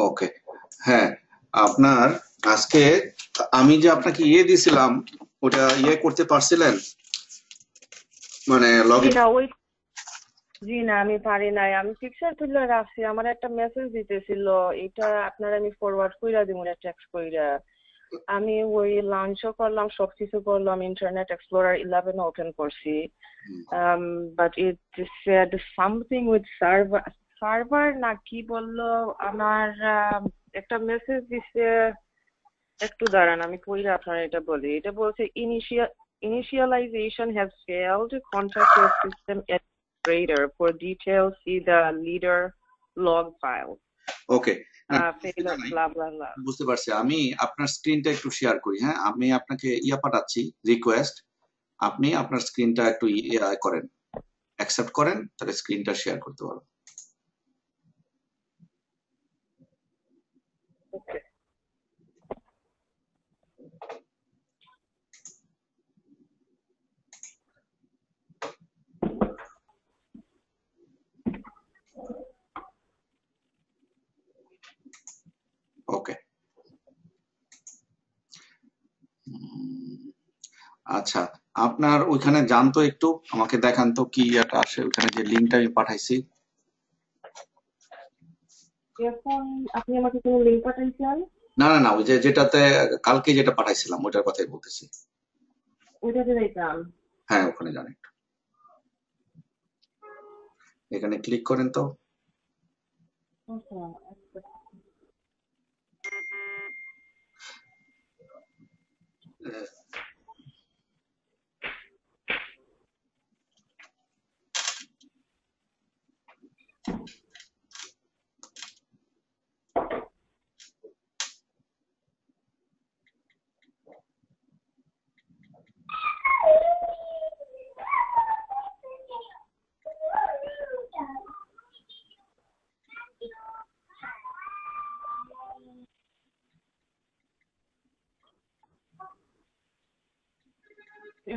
ওকে। হ্যাঁ, আপনার আজকে আমি যে আপনাকে দিছিলাম, ওটা করতে পারছিলেন? মানে লগ জি ইন? না আমি পারি নাই। আমি পিকচার তুলে রাখছি, আমার একটা মেসেজ দিতেছিল, এটা আপনার আমি ফরওয়ার্ড কইরা দিব না টেক্সট কইরা। আমি ওই লাঞ্চও করলাম, সবকিছু করলাম, ইন্টারনেট এক্সপ্লোরার 11 ওপেন করছি, but it shed something with server server না কি বললো আমার। একটা মেসেজ দিছে, একটু দাঁড়ান আমি কইরা আপনার এটা বলি। এটা বলছে initialization has failed, contact your system administrator for details, see the leader log file. ওকে, না Failure blah blah blah. বুঝতে পারছি। আমি আপনার স্ক্রিনটা একটু শেয়ার করি। হ্যাঁ, আমি আপনাকে পাঠাচ্ছি, রিকোয়েস্ট। আপনি আপনার স্ক্রিনটা একটু করেন, অ্যাকসেপ্ট করেন, তাহলে স্ক্রিনটা শেয়ার করতে পারবো। Okay. ওকে, আচ্ছা। আপনার ওইখানে যান তো, একটু আমাকে দেখান তো কি একটা আসে ওইখানে, যে লিঙ্কটা আমি পাঠাইছি। এখন আপনি আমাকে কোনো লিঙ্ক পাঠাইছেন? না না না, ওই যে যেটাতে কালকে যেটা পাঠাইছিলাম ওইটার কথাই বলতেছি। ওইটাতে যাইতাম। হ্যাঁ, ওখানে যান একটু, এখানে ক্লিক করেন তো। আচ্ছা,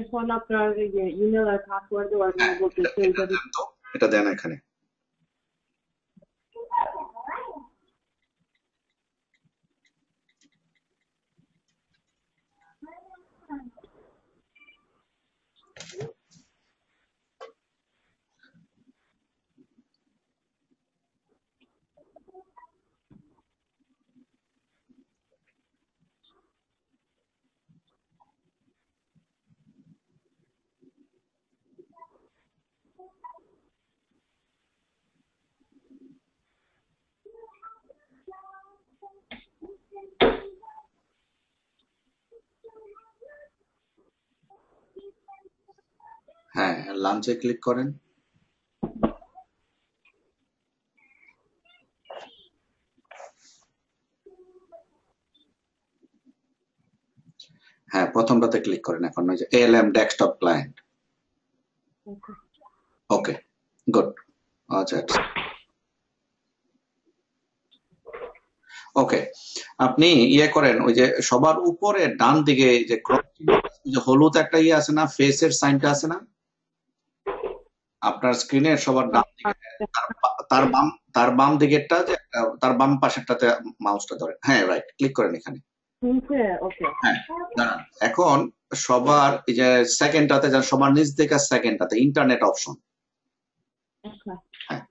এখন আপনার এই যে ইমেল আর পাসওয়ার্ড দেওয়ার জন্য হ্যাঁ, বলতেছে, এটা এটা দেন তো, এটা দেন এখানে। হ্যাঁ, লাঞ্চে ক্লিক করেন। হ্যাঁ, প্রথমটাতে ক্লিক করেন। এখন ওই যে ALM ডেস্কটপ ক্লায়েন্ট। ওকে, গুড। আচ্ছা, ওকে। আপনি করেন, ওই যে সবার উপরে ডান দিকে যে ক্রস চিহ্ন, যে হলুদ একটা আছে না, ফেসের সাইনটা আছে না আপনার স্ক্রিনের সবার ডান দিকে, তার বাম দিকেরটা, যে তার বাম পাশেরটাতে মাউসটা ধরেন। হ্যাঁ, রাইট, ক্লিক করেন এখানে। ওকে। হ্যাঁ, দাঁড়ান। এখন সবার এই যে সেকেন্ডটাতে যান, সবার নিচ থেকে সেকেন্ডটাতে ইন্টারনেট অপশন। হ্যাঁ,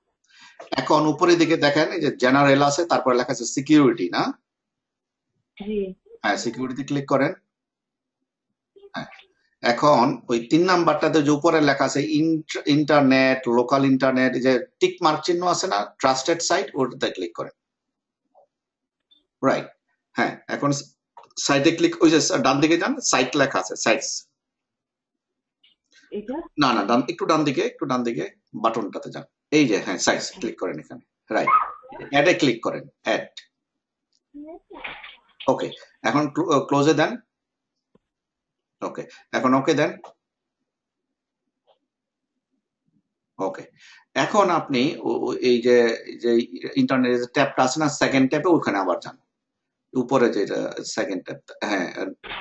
এখন উপরের দিকে দেখেন, এই যে জেনারেল আছে, তারপরে লেখা আছে সিকিউরিটি, না? হ্যাঁ, সিকিউরিটি ক্লিক করেন। হ্যাঁ, এখন ওই 3 নাম্বারটাতে যে উপরে লেখা আছে ইন্টারনেট, লোকাল ইন্টারনেট, যে টিক মার্ক চিহ্ন আছে না, ট্রাস্টেড সাইট, ওটাতে ক্লিক করেন। রাইট। হ্যাঁ, এখন সাইটে ক্লিক, ওই যে ডান দিকে যান, সাইট লেখা আছে, সাইটস। না না, একটু ডান দিকে, বাটনটাতে যান। এই যে, হ্যাঁ, সাইটস ক্লিক করেন এখানে। রাইট, অ্যাডে ক্লিক করেন, অ্যাড। ওকে, এখন ক্লোজে দেন। ওকে, এখন ওকে দেন। ওকে, এখন আপনি এই যে ইন্টারনেট ট্যাবটা আছে না, সেকেন্ড ট্যাবে, ওখানে আবার যান। উপরে যেটা সেকেন্ড ট্যাব, হ্যাঁ,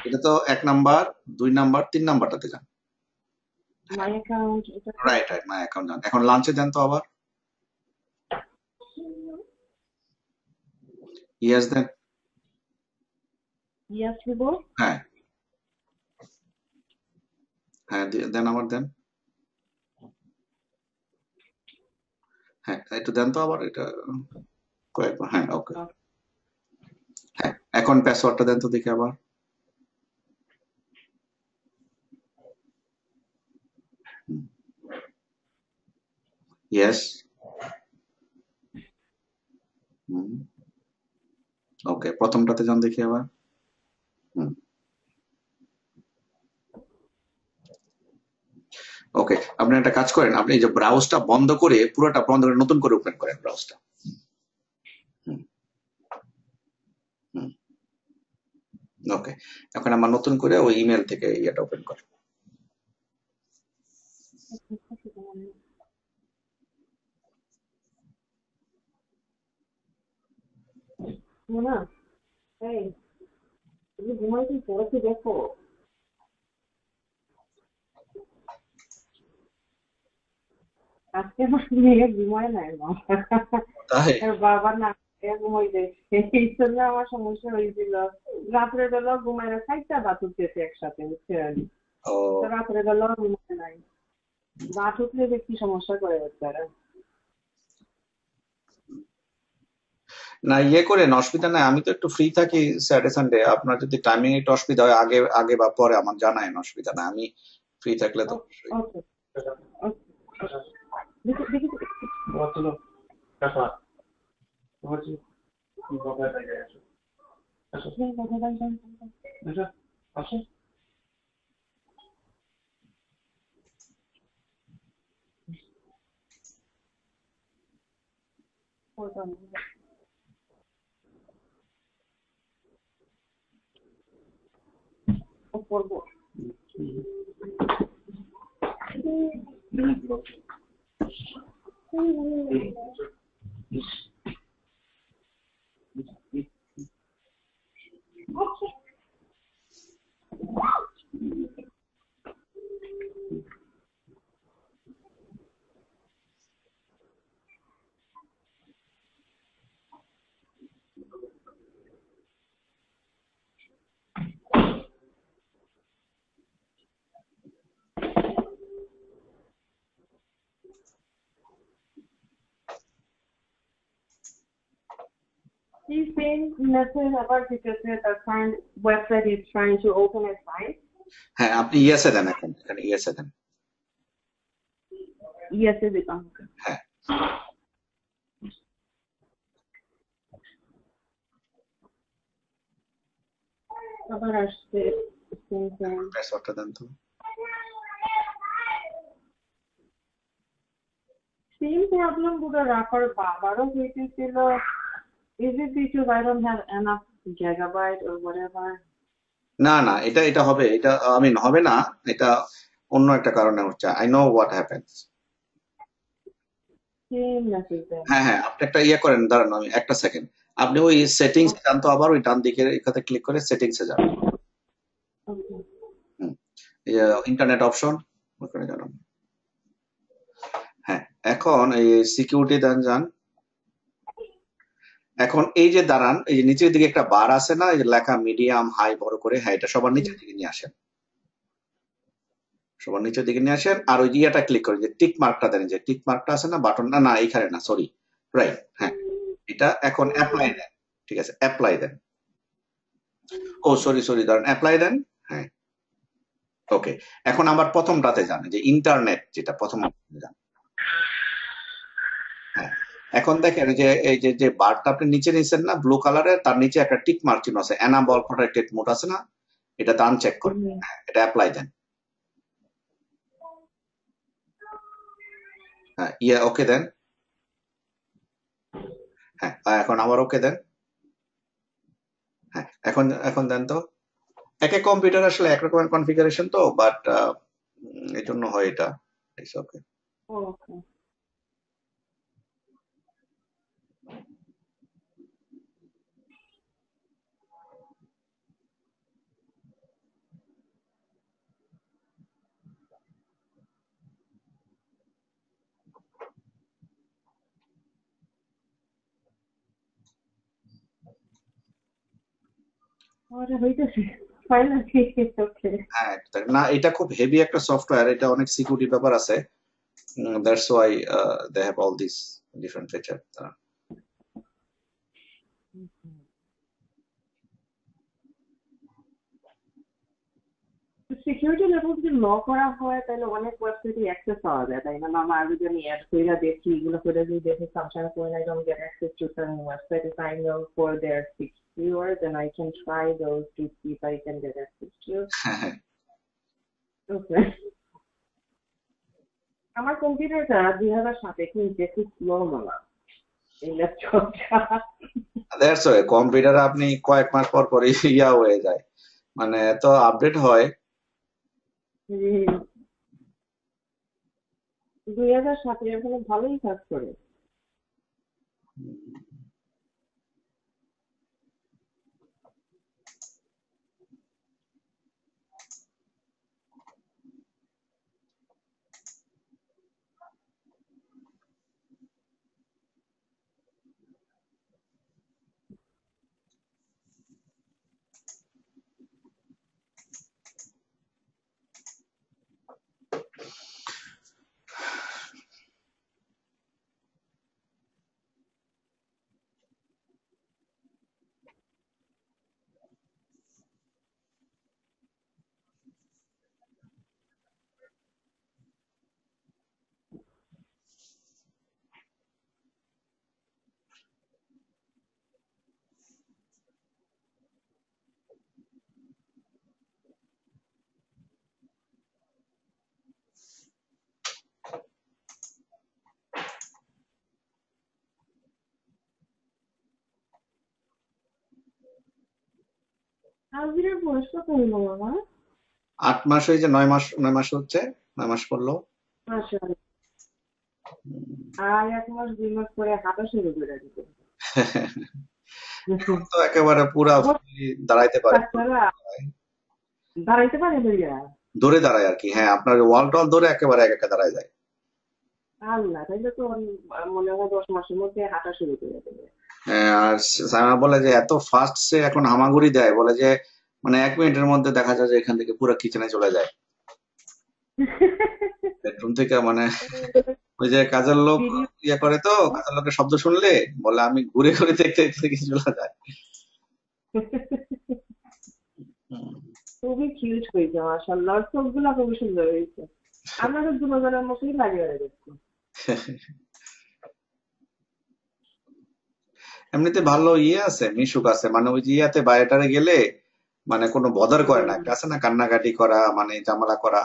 এটা তো 1 নাম্বার, 2 নাম্বার, 3 নাম্বারটাতে যান। My account. Right right, my account যান। এখন লাঞ্চে যান তো আবার। ইয়েস দেন। ইয়েস দিব। হ্যাঁ হ্যাঁ দেন, আবার দেন। হ্যাঁ একটু দেন তো আবার এটা কয়েকবার। হ্যাঁ ওকে। হ্যাঁ এখন পাসওয়ার্ডটা দেন তো দেখি আবার। ইয়েস। ওকে প্রথমটাতে যান দেখি আবার। হুম ওকে, আপনি একটা কাজ করেন, আপনি এই যে ব্রাউজটা বন্ধ করে পুরোটা বন্ধ করে নতুন করে ওপেন করেন ব্রাউজটা। হুম হুম ওকে, এখন আমার নতুন করে ওই ইমেল থেকে ইয়েটা ওপেন করেন। মোনা, এই তুমি ঘুমাই কি পড়েছি দেখো। আজকে আমার মেয়ে ঘুমায় নাই মা। তাই? ওর বাবা না খেয়ে ঘুমাইতে, এই জন্য আমার সমস্যা হয়েছিল। রাত্রের বেলা ঘুমায় না, 4টা বাত উঠতেছে একসাথে, বুঝছেন? ও তো রাত্রের বেলা ঘুমায় নাই। বাত উঠলে যে কি সমস্যা করে বাচ্চারা। না ইয়ে করেন, অসুবিধা নাই, আমি তো একটু ফ্রি থাকি স্যাটারডে সানডে, আপনার যদি টাইমিং একটু অসুবিধা হয় আগে আগে বা পরে আমার জানায়েন, অসুবিধা নাই, আমি ফ্রি থাকলে তো অবশ্যই। ওকে, দেখি দেখি করবো। He's saying message about because the current website is trying to open a site. হ্যাঁ আপনি ইয়েসে দেন, এখন এখানে ইয়েসে দেন। Yes, it is. হ্যাঁ আবার আসছে same thing. পাসওয়ার্ডটা দেন তো। Same problem গুলো রাখার বাবারও হয়েছিল. Is it because I don't have enough gigabyte or whatever? না না, এটা এটা হবে, এটা আই মিন হবে না, এটা অন্য একটা কারণে হচ্ছে, I know what happens. Same message there. হ্যাঁ হ্যাঁ আপনি একটা ইয়ে করেন, দাঁড়ান আমি একটা সেকেন্ড, আপনি ওই সেটিংস যান তো আবার, ওই ডান দিকে এখানে ক্লিক করে সেটিংসে যান। Okay. হুম এই ইন্টারনেট অপশন ওখানে যান। হ্যাঁ এখন এই সিকিউরিটি দেন যান। এখন এই যে দাঁড়ান, এই যে নিচের দিকে একটা বার আছে না, এই যে লেখা মিডিয়াম হাই বড় করে, হ্যাঁ এটা সবার নিচের দিকে নিয়ে আসেন, সবার নিচের দিকে নিয়ে আসেন, আর ওই ইয়েটা ক্লিক করেন, যে টিক মার্কটা দেন, যে টিক মার্কটা আছে না, বাটন না, না এইখানে না, সরি, রাইট, হ্যাঁ এটা এখন অ্যাপ্লাই দেন। ঠিক আছে অ্যাপ্লাই দেন। ও সরি সরি, দাঁড়ান অ্যাপ্লাই দেন। হ্যাঁ ওকে, এখন আবার প্রথমটাতে যান, যে ইন্টারনেট যেটা প্রথম যান। হ্যাঁ এখন দেখেন যে এই যে যে বারটা আপনি নিচে নিচ্ছেন না ব্লু কালারের, তার নিচে একটা টিক মার্ক চিহ্ন আছে, এনাবল প্রোটেক্টেড মোড আছে না, এটা দান চেক করেন। হ্যাঁ এটা অ্যাপ্লাই দেন। হ্যাঁ ইয়ে ওকে দেন। হ্যাঁ এখন আবার ওকে দেন। হ্যাঁ এখন এখন দেন তো। এক এক কম্পিউটার আসলে এক রকমের কনফিগারেশন তো, বাট এই জন্য হয় এটা। ওকে Okay. ওটা হইতেছে ফাইনালি। ওকে। হ্যাঁ না, এটা খুব হেভি একটা সফটওয়্যার, এটা অনেক সিকিউরিটি ব্যাপার আছে। That's why they have all this different feature. Security level যদি ল করা হয় তাহলে অনেক ওয়েবসাইটে অ্যাক্সেস পাওয়া যায়, তাই না? আমার যদি আমি অ্যাড করে দেখি, এগুলো করে যদি দেখি Samsung when I don't get access to certain website, if I know for their secure, then I can try those to see if I can get access to. হ্যাঁ, Okay. আমার কম্পিউটারটা 2007 কিনতে খুব স্লো মামা, এই ল্যাপটপটা। দ্যাটস ওয়াই কম্পিউটার আপনি কয়েক মাস পর পর ইয়া হয়ে যায়, মানে এত আপডেট হয়। 2007 এখনো ভালোই কাজ করে। আজকের বয়স কত হইল মামা? 8 মাস হয়েছে, 9 মাস, 9 মাস হচ্ছে, 9 মাস পড়লো। মাশাআল্লাহ। আর 1 মাস 2 মাস পরে হাঁটা শুরু করে দিবে। এখন তো একেবারে পুরা fully দাঁড়াইতে পারে, বাচ্চারা দাঁড়াইতে পারে ভাইয়া? দৌড়ে দাঁড়ায় আর কি। হ্যাঁ, আপনার ওয়াল টল ধরে একেবারে একা একা দাঁড়ায় যায়। আল্লাহ, তাইলে তো মনে হয় 10 মাসের মধ্যে হাঁটা শুরু করে দেবে। আর সায়মা বলে যে এত ফাস্ট সে এখন হামাগুড়ি দেয়, বলে যে মানে 1 মিনিটের মধ্যে দেখা যায় যে এখান থেকে পুরো কিচেনে চলে যায়, বেডরুম থেকে, মানে ওই যে কাজের লোক ভিডিও ইয়ে করে, তো কাজের লোকের শব্দ শুনলে বলে আমি ঘুরে ঘুরে দেখতে দেখতে দেখি চলে যায়। হুম। খুবই কিউট হয়েছে মাশাআল্লাহ, আর চোখগুলো খুবই সুন্দর হয়েছে। আমাদের দুজনের মতোই লাগে আর দেখতে। এমনিতে ভালো ইয়ে আছে, মিশুক আছে, মানে ওই যে ইয়াতে বাইরেটারে গেলে মানে কোনো বদার করে না, একটা আছে না কান্নাকাটি করা, মানে ঝামেলা করা,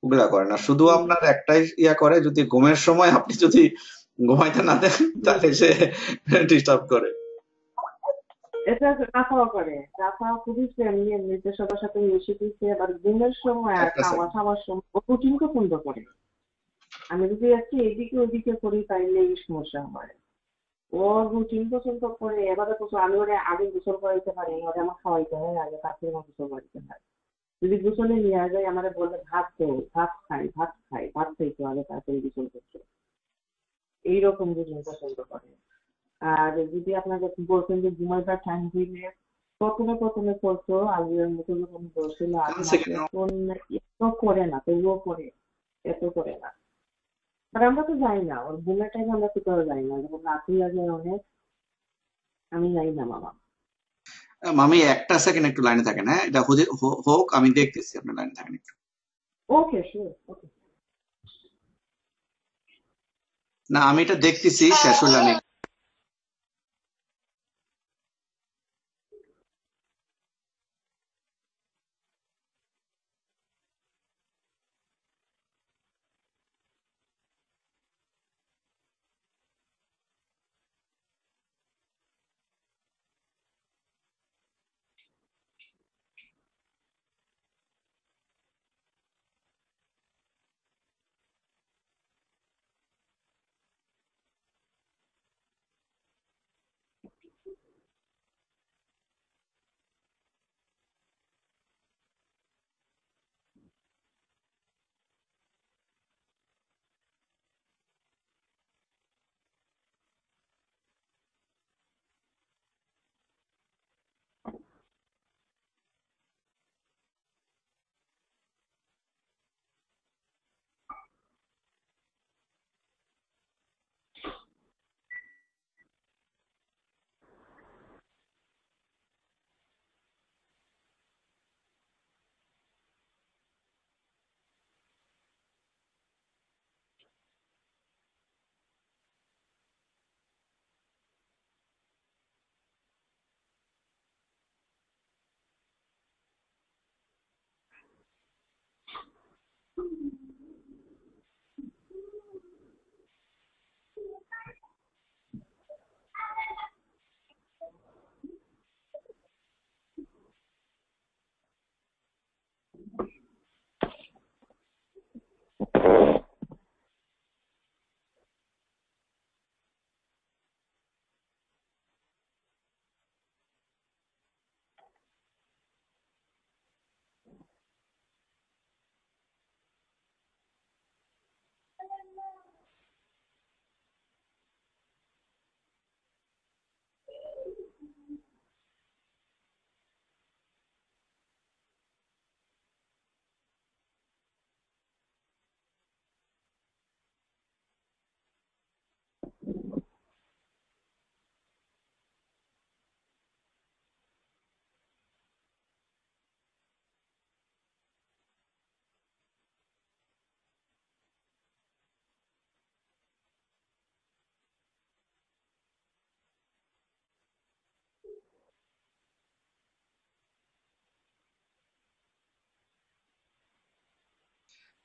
ওগুলা করে না। শুধু আপনার একটাই ইয়া করে, যদি ঘুমের সময় আপনি যদি ঘুমাইতে না দেন তাহলে সে ডিস্টার্ব করে। এটা রাফাও করে, রাফা খুবই ফ্রেন্ডলি, এমনিতে সবার সাথে মিশে দিচ্ছে, আবার ঘুমের সময় আর একটা খাওয়া সেকেন্ড। খাওয়ার সময় ও রুটিন পছন্দ করে। আমি যদি আজকে এদিকে ওদিকে করি তাইলে এই সমস্যা হয়। ও রুটিন পছন্দ করে, এবারে তো আমি ওরে আগে গোসল করাইতে পারি, ওরে আমার খাওয়াইতে হয় আগে, তারপরে আমার গোসল করাইতে হয়। যদি গোসলে নিয়ে যায় আমার বললে ভাত তো, ভাত খাইতে হবে তারপরে গোসল করতে, এইরকম রুটিন পছন্দ করে। আর যদি আপনাকে বলতেন যে ঘুমাইবার টাইম হইলে প্রথমে প্রথমে করতো, আগের মতো যখন বলছিল 8 মাসে, সেকেন্ড। এখন এত করে না, তবুও করে, এত করে না। আর আমরা তো যাই না, ওর ঘুমের টাইমে আমরা কোথাও যাই না, যখন রাত্রি লাগে অনেক, আমি যাই না মামা। মামি একটা সেকেন্ড একটু লাইনে থাকেন, হ্যাঁ, এটা হোক, আমি দেখতেছি, আপনি লাইনে থাকেন একটু। ওকে, শিওর, ওকে। না, আমি এটা দেখতেছি, শেষ হলে আমি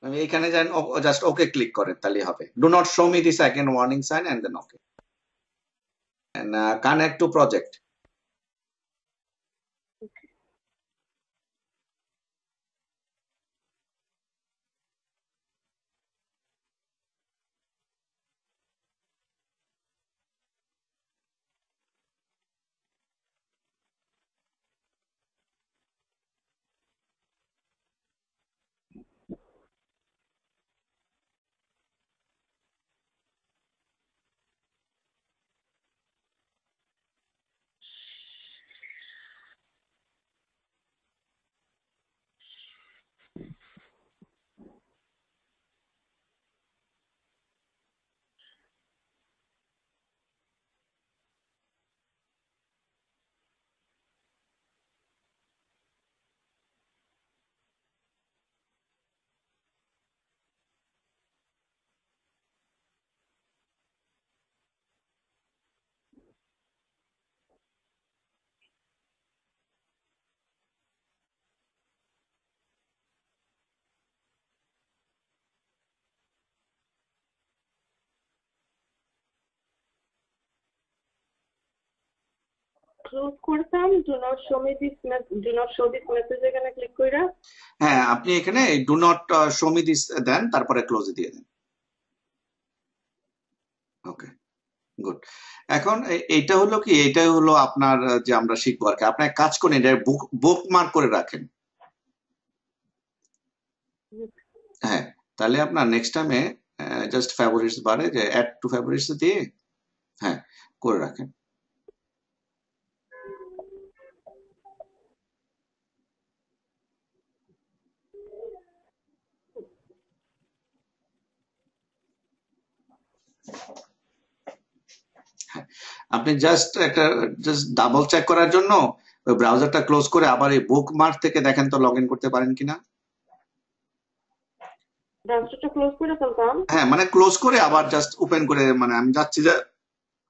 আমি এখানে যান, জাস্ট ওকে ক্লিক করেন তাহলে হবে। Do not show me the second warning sign and then okay, and connect to project. Close করতাম, do not show this message এখানে ক্লিক কইরা। হ্যাঁ, আপনি এখানে do not show me this then, তারপরে ক্লোজ দিয়ে দেন। ওকে, গুড। এখন এইটা হলো কি, এইটাই হলো আপনার যে আমরা শিখবো আর কি। আপনি এক কাজ করেন, এটা বুক মার্ক করে রাখেন। হ্যাঁ, তাহলে আপনার নেক্সট টাইমে জাস্ট ফেভারিটস বারে যে অ্যাড টু ফেভারিটস দিয়ে হ্যাঁ করে রাখেন। আপনি জাস্ট ডাবল চেক করার জন্য ওই ব্রাউজারটা ক্লোজ করে আবার এই বুক মার্ক থেকে দেখেন তো লগ ইন করতে পারেন কিনা। ব্রাউজারটা ক্লোজ করে ফেলতাম। হ্যাঁ, মানে ক্লোজ করে আবার জাস্ট ওপেন করে, মানে আমি যাচ্ছি যে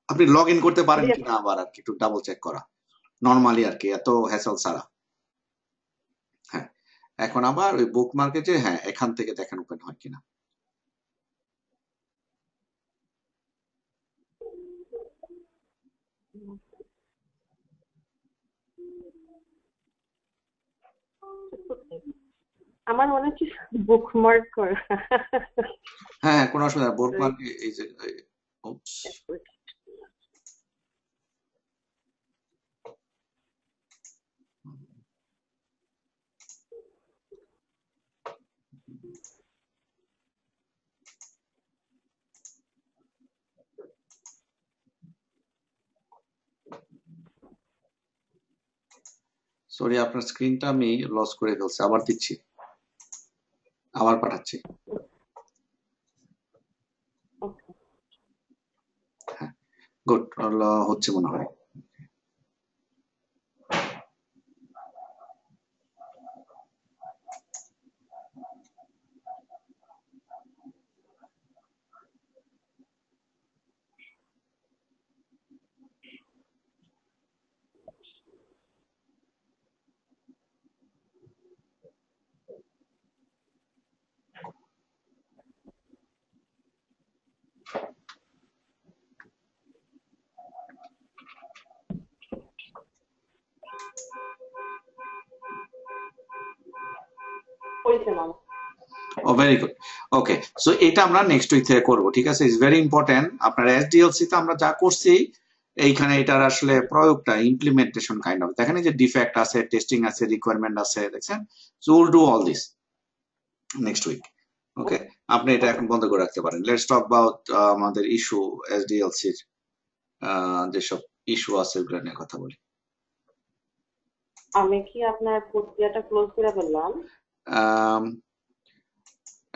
আপনি লগ ইন করতে পারেন কিনা আবার আর কি, একটু ডাবল চেক করা নরমালি আর কি, এত হ্যাসেল ছাড়া। হ্যাঁ, এখন আবার ওই বুক মার্কেটে হ্যাঁ এখান থেকে দেখেন ওপেন হয় কিনা। আমার মনে হচ্ছে বুকমার্ক করা। হ্যাঁ, কোনো অসুবিধা, বুক মার্ক এই যে সরি, আপনার স্ক্রিনটা আমি লস করে ফেলছি, আবার দিচ্ছি, আবার পাঠাচ্ছি। হ্যাঁ, গুড, হচ্ছে মনে হয়। ও ভেরি গুড। ওকে, সো এটা আমরা নেক্সট উইক থেকে করবো, ঠিক আছে? Is very important. আপনার এসডিএলসি তে আমরা যা করছি এইখানে এটার আসলে প্রয়োগটা, ইমপ্লিমেন্টেশন কাইন্ড অফ, দেখেন যে ডিফেক্ট আছে, টেস্টিং আছে, রিকোয়ারমেন্ট আছে, দেখছেন? So will do all this next week. Okay, আপনি এটা এখন বন্ধ করে রাখতে পারেন। লেটস টক অ্যাবাউট আমাদের ইস্যু, এসডিএলসির যেসব ইস্যু আছে ওগুলো নিয়ে কথা বলি। আমি কি আপনার প্রক্রিয়াটা ক্লোজ করে ফেললাম?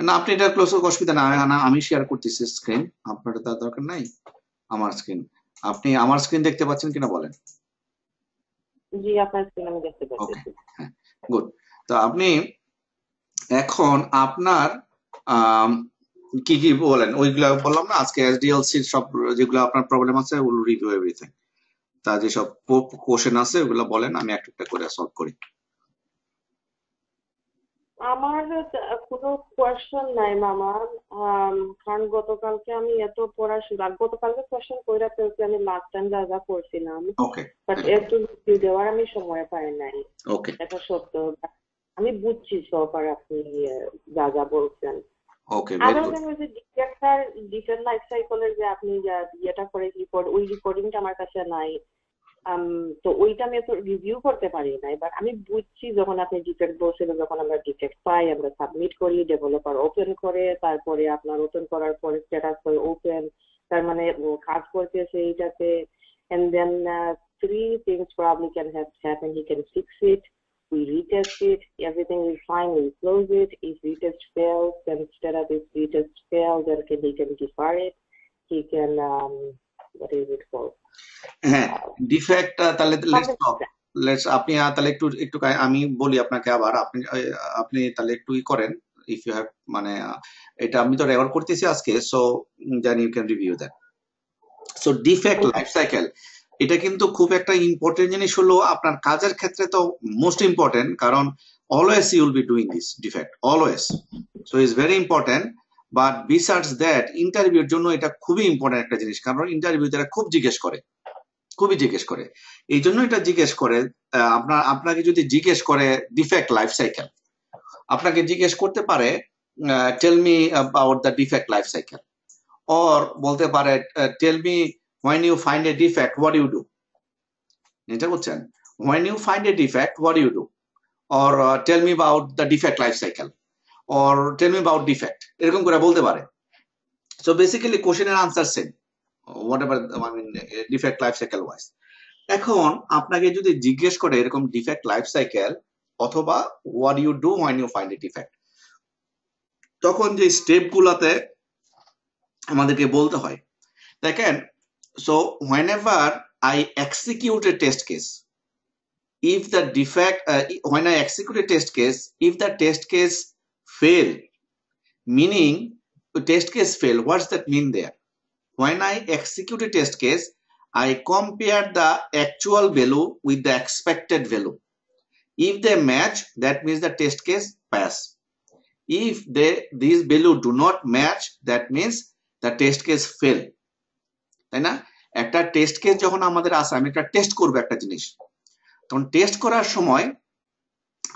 না, আপনি এটা ক্লোজ করতে অসুবিধা না, আমি শেয়ার করতেছি স্ক্রিন, আপনার তার দরকার নাই। আমার স্ক্রিন, আপনি আমার স্ক্রিন দেখতে পাচ্ছেন কিনা বলেন। জি, আপনার স্ক্রিন আমি দেখতে ওকে, পাচ্ছি। হ্যাঁ, গুড। তো আপনি এখন আপনার কি কি বলেন, ওইগুলা বললাম না আজকে এসডিএলসি সব যেগুলো আপনার প্রবলেম আছে উইল রিভিউ এভরিথিং। তা যেসব কোশ্চেন আছে ওগুলো বলেন, আমি একটা একটা করে সলভ করি। আমার কোনো কোয়েশ্চেন নাই মামা। কারণ গতকালকে আমি এত পড়াশোনা, গতকালকে কোয়েশ্চেন কইরা ফেলছি আমি লাস্ট টাইম যা যা করছিলাম, ওকে, বাট একটু রিভিউ দেওয়ার আমি সময় পাই নাই। ওকে, এটা সত্য, আমি বুঝছি সব, আর আপনি যা যা বলছেন। ওকে, ভেরি আদার গুড। দেন ওই যে ডিফারেন্ট লাইফ সাইকেলের যে আপনি যা ইয়েটা করে রিপোর্ট, ওই রেকর্ডিংটা আমার কাছে নাই। তো ওইটা আমি এত রিভিউ করতে পারি নাই, বাট আমি বুঝছি যখন আপনি ডিফেক্ট বলছিলেন, যখন আমরা ডিফেক্ট পাই আমরা সাবমিট করি, ডেভেলপার ওপেন করে, তারপরে আপনার ওপেন করার পরে স্ট্যাটাস করে ওপেন, তার মানে কাজ করতেছে এইটাতে, and then three things probably can have happened. He can fix it, we retest it, everything is fine, we close it. If retest fails, then instead of if retest fails, then he can defer it, he can what is it called, হ্যাঁ, defect তাহলে something. Let's আপনি তাহলে একটু একটু আমি বলি আপনাকে আবার, আপনি আপনি তাহলে একটু করেন ইফ ইউ হ্যাভ, মানে এটা আমি তো রেকর্ড করতেছি আজকে, so then you can review that. So defect life cycle, এটা কিন্তু খুব একটা ইম্পর্টেন্ট জিনিস হলো আপনার কাজের ক্ষেত্রে, তো মোস্ট ইম্পর্টেন্ট, কারণ always you will be doing this defect always, so it's very important. But besides that ইন্টারভিউর জন্য এটা খুবই ইম্পর্টেন্ট একটা জিনিস, কারণ ইন্টারভিউতে খুব জিজ্ঞেস করে, খুবই জিজ্ঞেস করে। এই জন্য এটা জিজ্ঞেস করে, আপনাকে যদি জিজ্ঞেস করে ডিফেক্ট লাইফ সাইকেল, আপনাকে জিজ্ঞেস করতে পারে tell me about the defect life cycle, or বলতে পারে tell me when you find a defect what do you do, এটা বুঝছেন, when you find a defect what do you do, or tell me about the defect life cycle, or tell me about defect, এরকম করে বলতে পারে। So basically কোশ্চেনের answer same whatever I mean defect life cycle wise। এখন আপনাকে যদি জিজ্ঞেস করে এরকম ডিফেক্ট লাইফ সাইকেল অথবা what you do when you find a defect, তখন যে স্টেপ গুলাতে আমাদেরকে বলতে হয়, দেখেন, so whenever I execute a test case, if the defect when I execute a test case, if the test case fail, meaning the test case fail, what's that mean there? When I execute a test case, I compare the actual value with the expected value. If they match, that means the test case pass. If these value do not match, that means the test case fail. তাই না? একটা test case যখন আমাদের আসে, আমি একটা test করবো একটা জিনিস, তখন টেস্ট করার সময়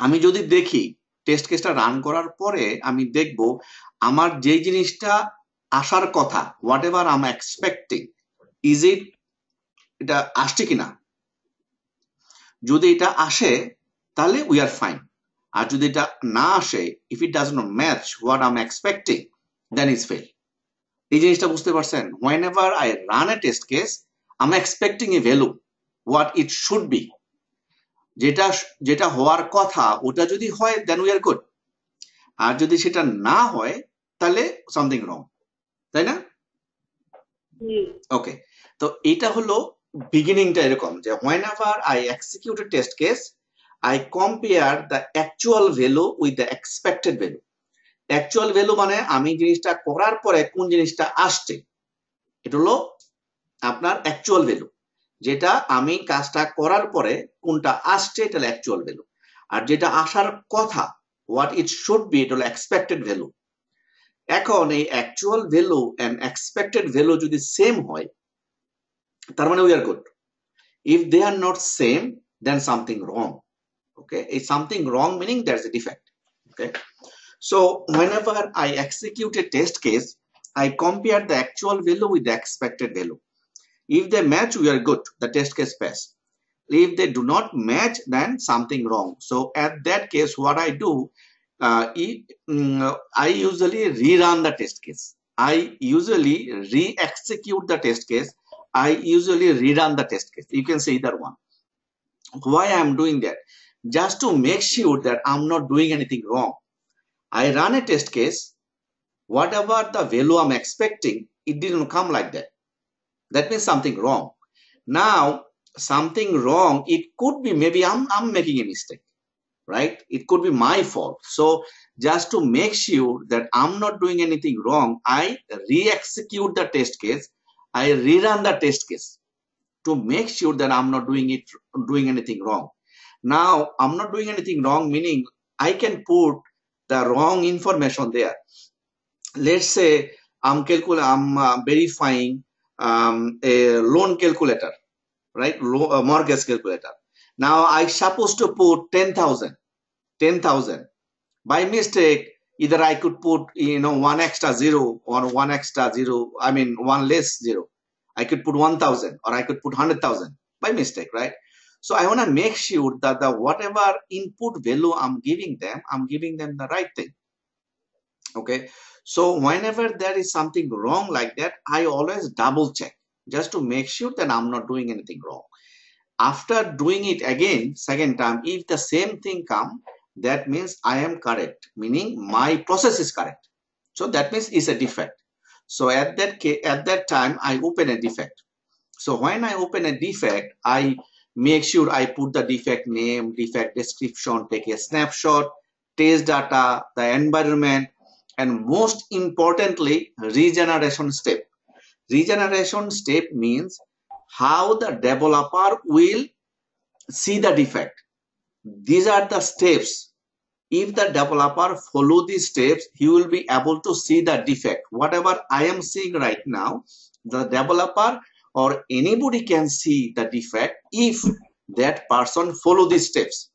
আমি যদি দেখি টেস্ট কেসটা রান করার পরে আমি দেখব আমার যে জিনিসটা আসার কথা, what ever I am expecting, is it, এটা আসছে কিনা। যদি এটা আসে তাহলে উই আর ফাইন, আর যদি এটা না আসে, if it does not match what I am expecting, then is fail. এই জিনিসটা বুঝতে পারছেন? whenever I run a test case, I'm expecting a value what it should be, যেটা যেটা হওয়ার কথা ওটা যদি হয় then we are good, আর যদি সেটা না হয় তাহলে something wrong, তাই না? ওকে, তো এটা হলো বিগিনিংটা এরকম যে whenever I execute a test case, I compare the actual value with the expected value. Actual value মানে আমি জিনিসটা করার পরে কোন জিনিসটা আসছে, এটা হলো আপনার অ্যাকচুয়াল ভ্যালু, যেটা আমি কাজটা করার পরে কোনটা আসছে এটা হলো অ্যাকচুয়াল ভ্যালু, আর যেটা আসার কথা হোয়াট ইট শুড বি এটা হলো এক্সপেক্টেড ভ্যালু। এখন এই actual value and expected value যদি সেম হয় তার মানে we are good. If they are not same then something wrong. Okay, এই something wrong meaning there is a defect. Okay, so whenever I execute a test case, I compare the actual value with the expected value. If they match, we are good, the test case pass. If they do not match, then something wrong. So at that case, what I do, I usually rerun the test case. I usually re-execute the test case. I usually rerun the test case. You can say either one. Why I am doing that? Just to make sure that I'm not doing anything wrong. I run a test case, whatever the value I'm expecting, it didn't come like that. That means something wrong. Now, something wrong, it could be maybe I'm making a mistake, right? It could be my fault. So just to make sure that I'm not doing anything wrong, I re-execute the test case. I rerun the test case to make sure that I'm not doing anything wrong. Now, I'm not doing anything wrong, meaning I can put the wrong information there. Let's say I'm verifying a loan calculator, right? Mortgage calculator. Now I supposed to put 10,000. By mistake, either I could put one extra zero or one extra zero. I mean one less zero. I could put 1,000 or I could put 100,000 by mistake, right? So I want to make sure that the whatever input value I'm giving them the right thing. Okay. So whenever there is something wrong like that, I always double check just to make sure that I'm not doing anything wrong. After doing it again, second time, if the same thing come, that means I am correct, meaning my process is correct. So that means it's a defect. So at that time, I open a defect. So when I open a defect, I make sure I put the defect name, defect description, take a snapshot, test data, the environment, and most importantly, regeneration step. Regeneration step means how the developer will see the defect. These are the steps. If the developer follow these steps, he will be able to see the defect. Whatever I am seeing right now, the developer or anybody can see the defect if that person follow these steps.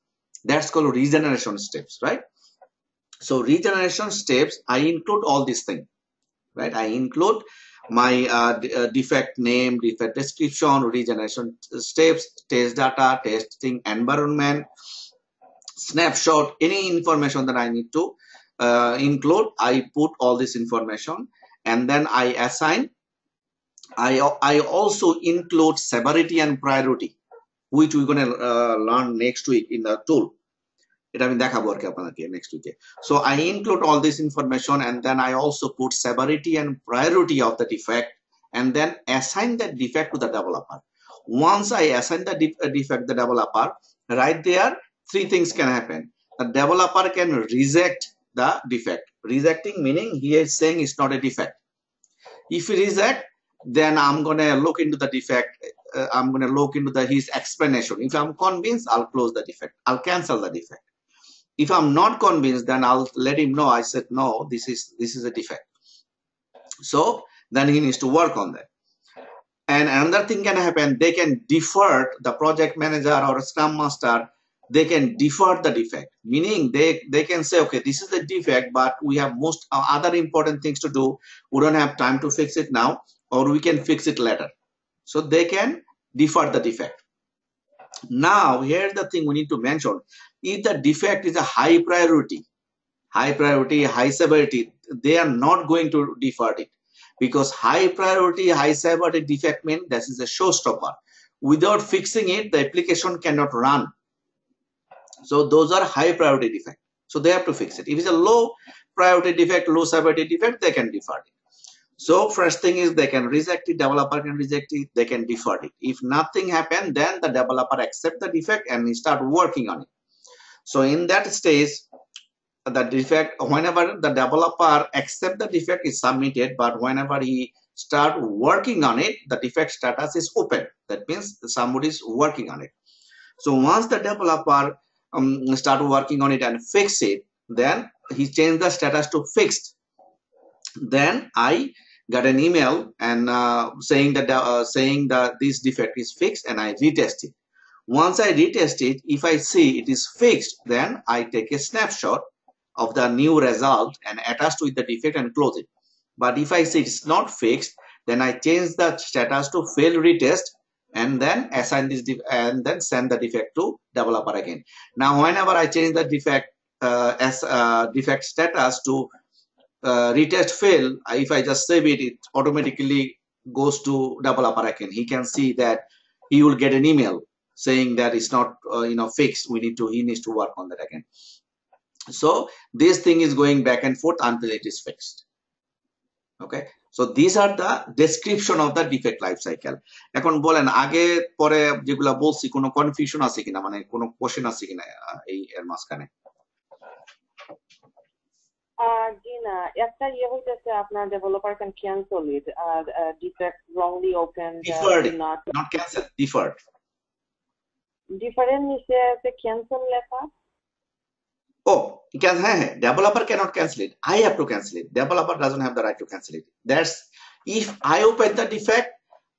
That's called regeneration steps, right? So regeneration steps, I include all these things, right? I include my defect name, defect description, regeneration steps, test data, testing environment, snapshot, any information that I need to include. I put all this information and then I assign. I also include severity and priority, which we're going to learn next week in the tool. এটা আমি দেখাবো আর কি আপনাদেরকে next week. So I include all this information and then I also put severity and priority of the defect and then assign that defect to the developer. Once I assign the defect to the developer, right there, three things can happen. The developer can reject the defect. Rejecting meaning he is saying it's not a defect. If he reject, then I'm going to look into the defect. I'm going to look into his explanation. If I'm convinced, I'll close the defect. I'll cancel the defect. If I'm not convinced, then I'll let him know. I said, no, this is a defect. So then he needs to work on that. And another thing can happen. They can defer, the project manager or Scrum Master, they can defer the defect. Meaning they can say, okay, this is the defect, but we have most other important things to do. We don't have time to fix it now, or we can fix it later. So they can defer the defect. Now, here's the thing we need to mention. If the defect is a high priority, high severity, they are not going to defer it, because high priority, high severity defect means this is a showstopper. Without fixing it, the application cannot run. So those are high priority defect. So they have to fix it. If it's a low priority defect, low severity defect, they can defer it. So first thing is they can reject it, developer can reject it, they can defer it. If nothing happened, then the developer accept the defect and he start working on it. So in that stage, the defect, whenever the developer accept the defect is submitted, but whenever he start working on it, the defect status is open. That means somebody is working on it. So once the developer start working on it and fix it, then he changed the status to fixed. Then I got an email and saying that this defect is fixed, and I retest it. Once I retest it, if I see it is fixed, then I take a snapshot of the new result and attach with the defect and close it. But if I see it's not fixed, then I change the status to fail retest and then assign this and then send the defect to developer again. Now, whenever I change the defect defect status to retest fail, if I just save it, it automatically goes to developer again. He can see that he will get an email saying that it's not fixed. He needs to work on that again. So this thing is going back and forth until it is fixed. Okay. So these are the description of the defect life cycle. এখন বলেন আগে পরে যেগুলা বলছি কোনো confusion আছে কিনা, মানে কোনো কোশ্চেন আছে কিনা এই এর মাঝখানে? জি না, একটা হইতেছে আপনার developer can cancel it, defect wrongly opened, Deferred, not not cancel, deferred. Different নিচে আছে ক্যান্সেল লেখা। Oh, developer cannot cancel it. I have to cancel it. Developer doesn't have the right to cancel it. That's if I open the defect,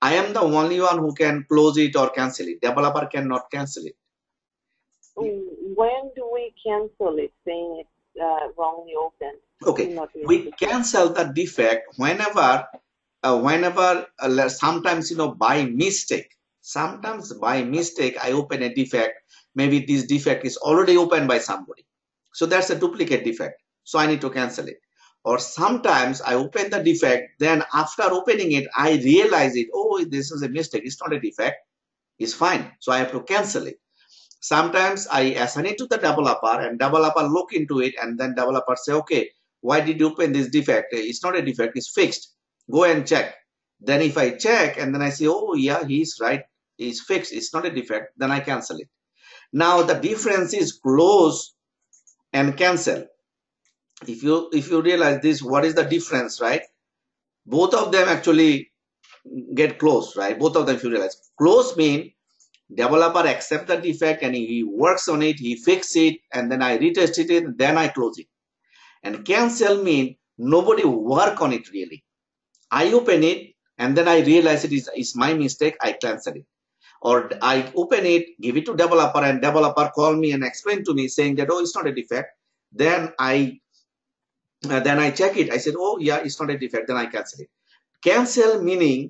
I am the only one who can close it or cancel it. Developer cannot cancel it. When do we cancel it, saying it's wrongly opened? Okay, we cancel the defect whenever, sometimes by mistake. Sometimes by mistake I open a defect. Maybe this defect is already opened by somebody. So that's a duplicate defect. So I need to cancel it. Or sometimes I open the defect, then after opening it, I realize it. Oh, this is a mistake. It's not a defect. It's fine. So I have to cancel it. Sometimes I assign it to the developer and developer look into it, and then developer say, okay, why did you open this defect? It's not a defect. It's fixed. Go and check. Then if I check and then I say, oh yeah, he's right. It's fixed. It's not a defect. Then I cancel it. Now the difference is close and cancel. If you realize this, what is the difference, right? Both of them actually get close, right? Both of them, if you realize, close mean developer accept the defect and he works on it, he fix it, and then I retest it, then I close it. And cancel mean nobody work on it really. I open it and then I realize it is my mistake, I cancel it. Or I open it, give it to developer, and developer call me and explain to me saying that, oh, it's not a defect. Then I check it. I said, oh yeah, it's not a defect. Then I cancel it. Cancel meaning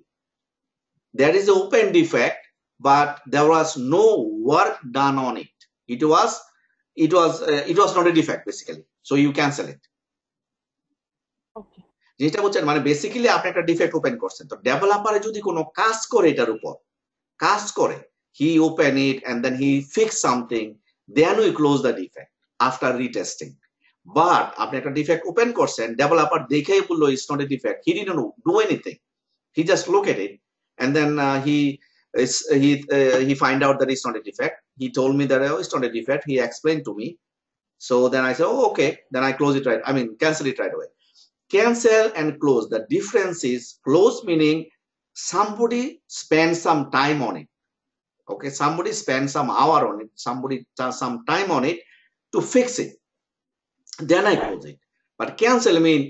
there is an open defect, but there was no work done on it. It was not a defect basically. So you cancel it. Okay. যেটা বলছেন মানে basically আপনি একটা defect open করছেন, তো ডেভেলপারে যদি কোনো কাজ করে এটার উপর কাজ করে, he open it and then he fix something, then we close the defect after retesting. But আপনি একটা ডিফেক্ট ওপেন করছেন, ডেভেলপার দেখেই বললো it's not a defect, he didn't do anything, he just look at it and then he find out that it's not a defect. He told me that, oh, it's not a defect, he explained to me. So then I said, oh okay, then I close it cancel it right away. Cancel and close, the difference is close meaning somebody spends some time on it. Okay, somebody spends some hour on it, somebody does some time on it to fix it, then I close it. But cancel mean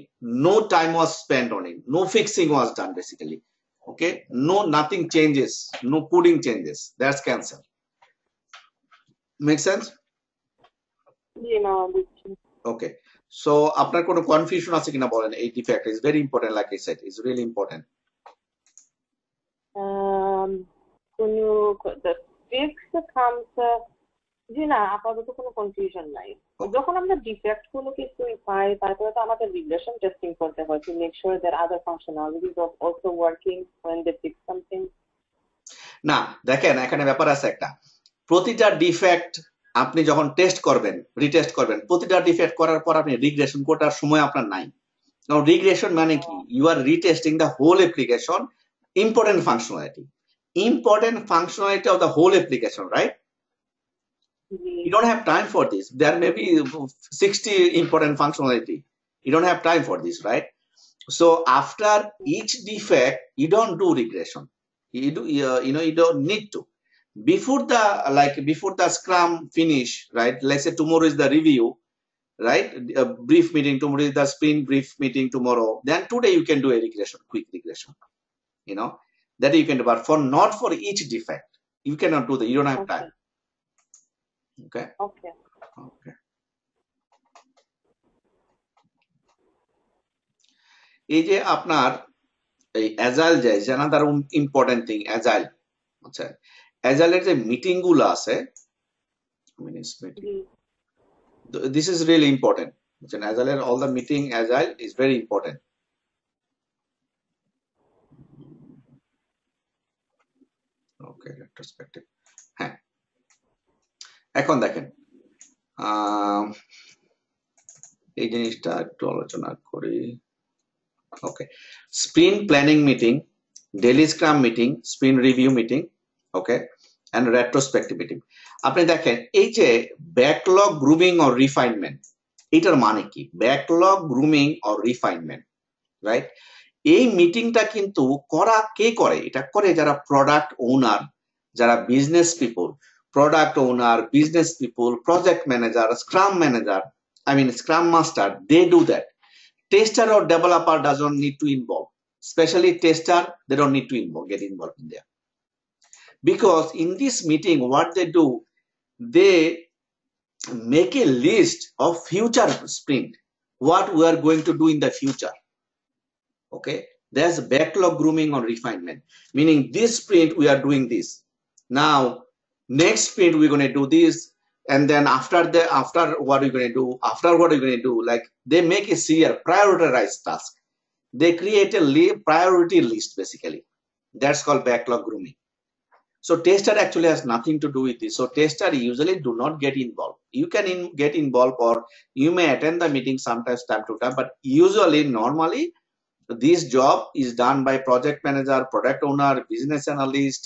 no time was spent on it, no fixing was done basically. Okay, nothing changes, no coding changes, that's cancel. Make sense? Okay, so আপনার কোনো confusion আছে কিনা বলেন, এই defect is very important, like I said, it's really important. The fix comes, জি না আপাতত কোনো confusion নাই। যখন আমরা ডিফেক্ট গুলো কিছু পাই তারপরে তো আমাদের রিগ্রেশন টেস্টিং করতে হয় to make sure that other functionalities are also working when they fix something. না দেখেন এখানে ব্যাপার আছে একটা, প্রতিটা ডিফেক্ট আপনি যখন টেস্ট করবেন, রিটেস্ট করবেন, প্রতিটা ডিফেক্ট করার পর আপনি রিগ্রেশন করার সময় আপনার নাই। কারণ রিগ্রেশন মানে কি, you are retesting the whole application, important functionality of the whole application, right? You don't have time for this. There may be 60 important functionality. You don't have time for this, right? So after each defect, you don't do regression. You don't need to. Before the Scrum finish, right? Let's say tomorrow is the review, right? A brief meeting tomorrow is the sprint brief meeting tomorrow. Then today you can do a regression, quick regression. That you can do, but not for each defect. You cannot do that. You don't have time. Okay. এই যে আপনার এই agile যে another important thing, agile. আচ্ছা, অ্যাজাইলের যে meeting গুলো আছে, this is really important. অ্যাজাইলের all the meeting agile is very important. Okay, retrospective. হ্যাঁ, এখন দেখেন এই জিনিসটা একটু আলোচনা করি। Okay. Sprint planning meeting, daily scrum meeting, sprint review meeting, okay, and retrospective meeting. আপনি দেখেন এই যে ব্যাকলগ গ্রুমিং অর রিফাইনমেন্ট, এটার মানে কি? Backlog grooming or refinement, right? এই মিটিংটা কিন্তু কে করে? এটা করে যারা প্রোডাক্ট ওনার, যারা business people, product owner, business people, project manager, scrum manager, scrum master, they do that. Tester or developer doesn't need to involve. Especially tester, they don't need to get involved in there. Because in this meeting, what they do, they make a list of future sprint, what we are going to do in the future. Okay, there's backlog grooming or refinement, meaning this sprint we are doing this. Now, next sprint we're going to do this, and then after what are you going to do? After what are you going to do? Like they make a serial prioritized task. They create a priority list basically. That's called backlog grooming. So tester actually has nothing to do with this. So tester usually do not get involved. You can get involved, or you may attend the meeting sometimes time to time, but usually normally this job is done by project manager, product owner, business analyst,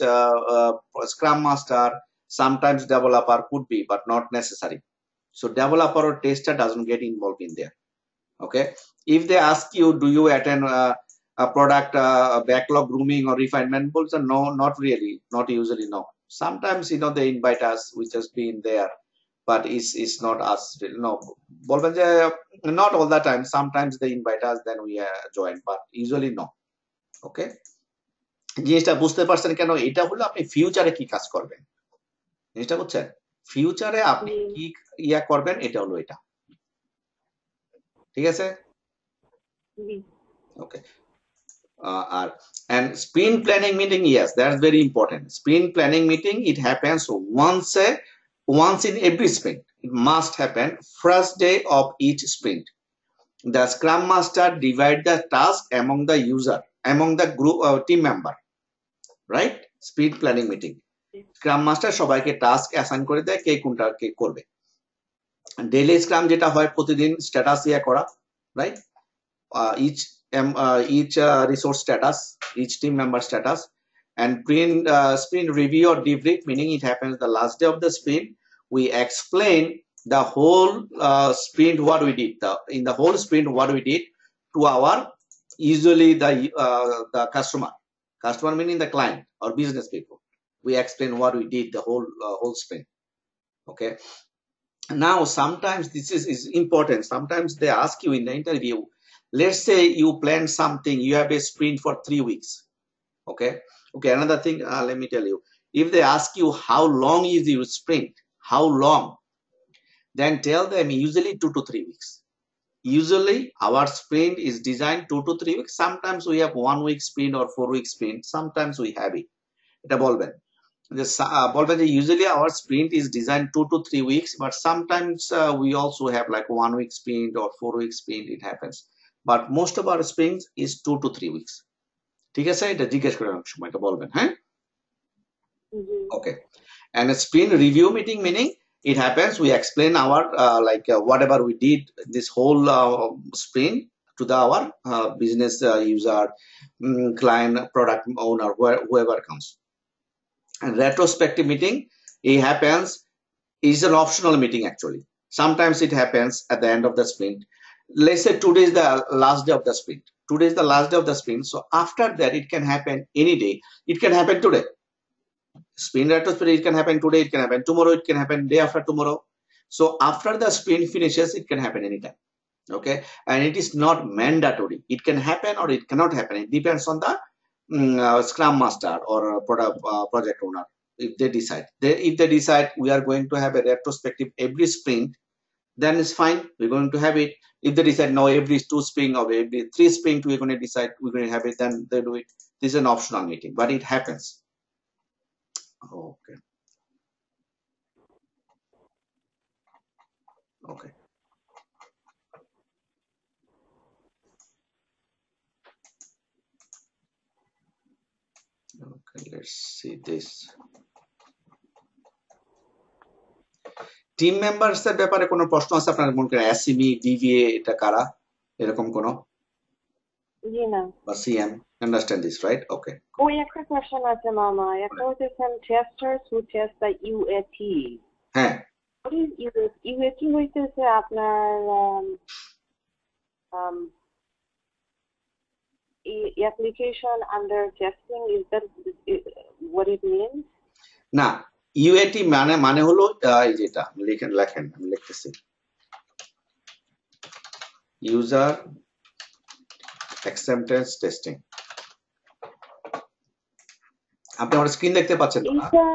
scrum master, sometimes developer could be, but not necessary. So developer or tester doesn't get involved in there. Okay, if they ask you, do you attend a product backlog grooming or refinement, also no, not really, not usually, no. Sometimes they invite us, we just be in there, but it's not us, no. বলবেন যে not all the time, sometimes they invite us, then we join, but usually no. Okay, জিনিসটা বুঝতে পারছেন কেন? এটা হলো আপনি ফিউচারে কি কাজ করবেন, জিনিসটা বুঝছেন? ফিউচারে আপনি কি করবেন, এটা হলো এটা, ঠিক আছে? Okay. And sprint planning meeting, yes, that's very important. Sprint planning meeting, it happens once in every sprint. It must happen first day of each sprint. The scrum master divide the task among the user, among the group team member, right? Sprint planning meeting, scrum master সবাইকে task assign করে দেয়, কে কোনটা কে করবে. Daily scrum যেটা হয় প্রতিদিন status করা, right? Each resource status, each team member status, and sprint review or debrief, meaning it happens the last day of the sprint. We explain the whole sprint, what we did, in the whole sprint what we did to our usually the customer meaning the client or business people. We explain what we did the whole sprint. Okay, now sometimes this is important. Sometimes they ask you in the interview, let's say you plan something, you have a sprint for 3 weeks. Okay, another thing, let me tell you, if they ask you how long is your sprint, how long, then tell them usually 2 to 3 weeks. Usually our sprint is designed 2 to 3 weeks. Sometimes we have 1 week sprint or 4 week sprint, sometimes we have it. এটা বলবেন usually our sprint is designed 2 to 3 weeks, but sometimes we also have like 1 week sprint or 4 week sprint, it happens, but most of our sprints is 2 to 3 weeks. ঠিক আছে, এটা জিজ্ঞেস করে অনেক সময় এটা বলবেন, হ্যাঁ? Okay, and a sprint review meeting, meaning it happens we explain our whatever we did this whole sprint to our business user, client, product owner, whoever comes. And retrospective meeting, it happens, is an optional meeting actually. Sometimes it happens at the end of the sprint. Let's say today is the last day of the sprint. Today is the last day of the sprint. So after that, it can happen any day. It can happen today. Sprint retrospective, it can happen today, it can happen tomorrow, it can happen day after tomorrow. So after the sprint finishes, it can happen anytime. Okay, and it is not mandatory. It can happen or it cannot happen. It depends on the scrum master or project owner. If they decide we are going to have a retrospective every sprint, then it's fine, we're going to have it. If they decide no, every 2 sprint or every 3 sprint we're going to decide we're going to have it, then they do it. This is an optional meeting, but it happens. Okay. Okay, let's see this. Team members এর ব্যাপারে কোনো প্রশ্ন আছে আপনার মনে করেন? অ্যাসিমি, ডিভিএ, এটা কারা, এরকম কোনো? জি না। বা সিএম, আন্ডারস্ট্যান্ড দিস, রাইট? ওকে। ওই একটা কোয়েশ্চেন আছে মামা, একটা হইতেছেন testers who test the UAT. হ্যাঁ, What is UAT? UAT হইতেছে আপনার um, application under testing. Is that what it means? না, ইউএটি মানে হলো এই যেটা লেখেন, আমি লিখতেছি, ইউজার অ্যাকসেপ্টেন্স টেস্টিং। আপনি আমার স্ক্রিন দেখতে পাচ্ছেন তো না? এইটা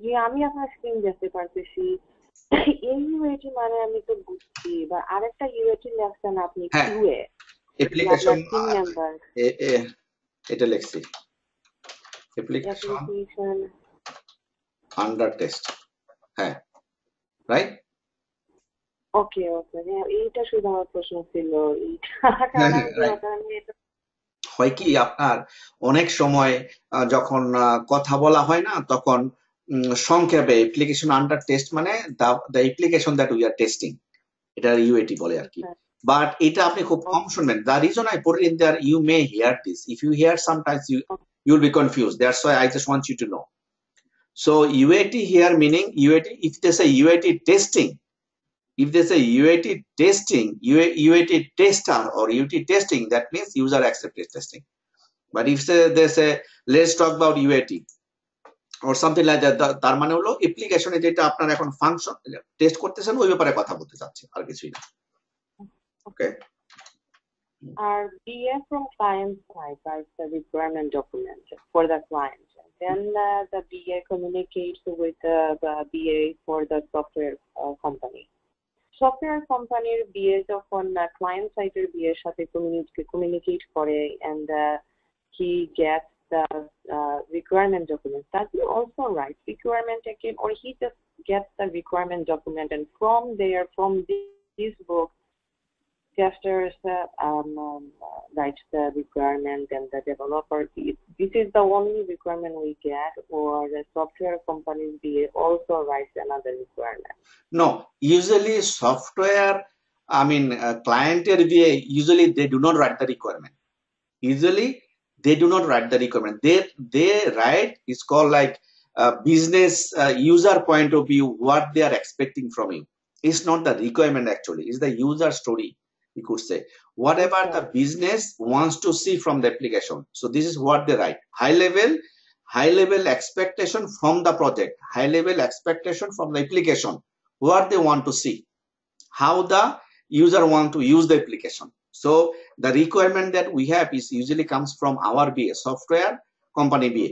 জি আমি আপনার স্ক্রিন দেখতে পারতেছি। এই ইউএটি মানে আমি তো বুঝছি, বা আরেকটা ইউএটি লেখছেন আপনি হ্যাঁ, কিউএ, অ্যাপ্লিকেশন আপনার টিম মেম্বার এটা লিখছি, অ্যাপ্লিকেশন আন্ডার টেস্ট। হ্যাঁ, রাইট। ওকে ওকে, এইটা শুধু আমার প্রশ্ন ছিল এইটা, কারণ আমি এটা হয় কি আপনার অনেক সময় যখন কথা বলা হয় না, তখন সংক্ষেপে অ্যাপ্লিকেশন আন্ডার টেস্ট মানে the application that we are testing, এটা ইউএটি বলে আর কি। বাট এটা আপনি খুব কম শুনবেন। The reason I put in there, you may hear this, if you hear sometimes you will be confused. That's why I just want you to know. So UAT here meaning UAT, if they say UAT testing, if they say UAT testing, UAT tester or UAT testing, that means user acceptance testing. But if they say let's talk about UAT or something like that, তার মানে হলো অ্যাপ্লিকেশনে যেটা আপনার এখন function test করতেছেন ওই ব্যাপারে কথা বলতে চাচ্ছি, আর কিছুই না। ওকে। Our BA from client side writes the requirement document for the client. Then the BA communicates with the BA for the software company. Software companyর BA যখন client side BA এর সাথে communicate করে and he gets the requirement document. Does he also write requirement again, or he just gets the requirement document and from there, from this book, testers write the requirement and the developer, this is the only requirement we get, or the software companies BA also writes another requirement? No, usually software, I mean client BA, usually they do not write the requirement. Usually they do not write the requirement. They write, it's called like business user point of view, what they are expecting from you. It's not the requirement actually, it's the user story, you could say. Whatever the business wants to see from the application. So this is what they write. High level expectation from the project, high level expectation from the application, what they want to see, how the user want to use the application. So the requirement that we have is usually comes from our BA, software company BA.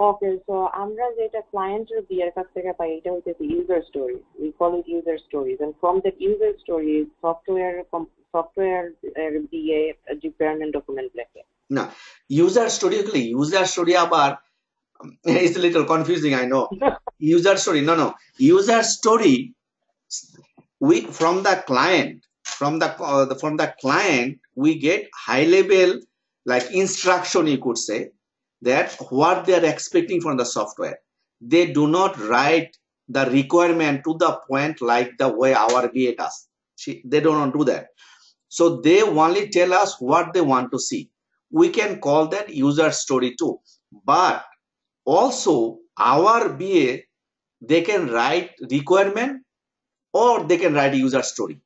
Okay, so আমরা যেটা client BA এর কাছ থেকে পাই এটা হচ্ছে user stories. We call it user stories, and from the user stories, software BA requirement document লেখে। না, user story গুলি user story আবার it's a little confusing, I know. User story, no, user story, we from the client we get high level like instruction, you could say, that what they are expecting from the software. They do not write the requirement to the point like the way our BA does. They do not do that. So they only tell us what they want to see. We can call that user story too. But also our BA, they can write requirement or they can write user story.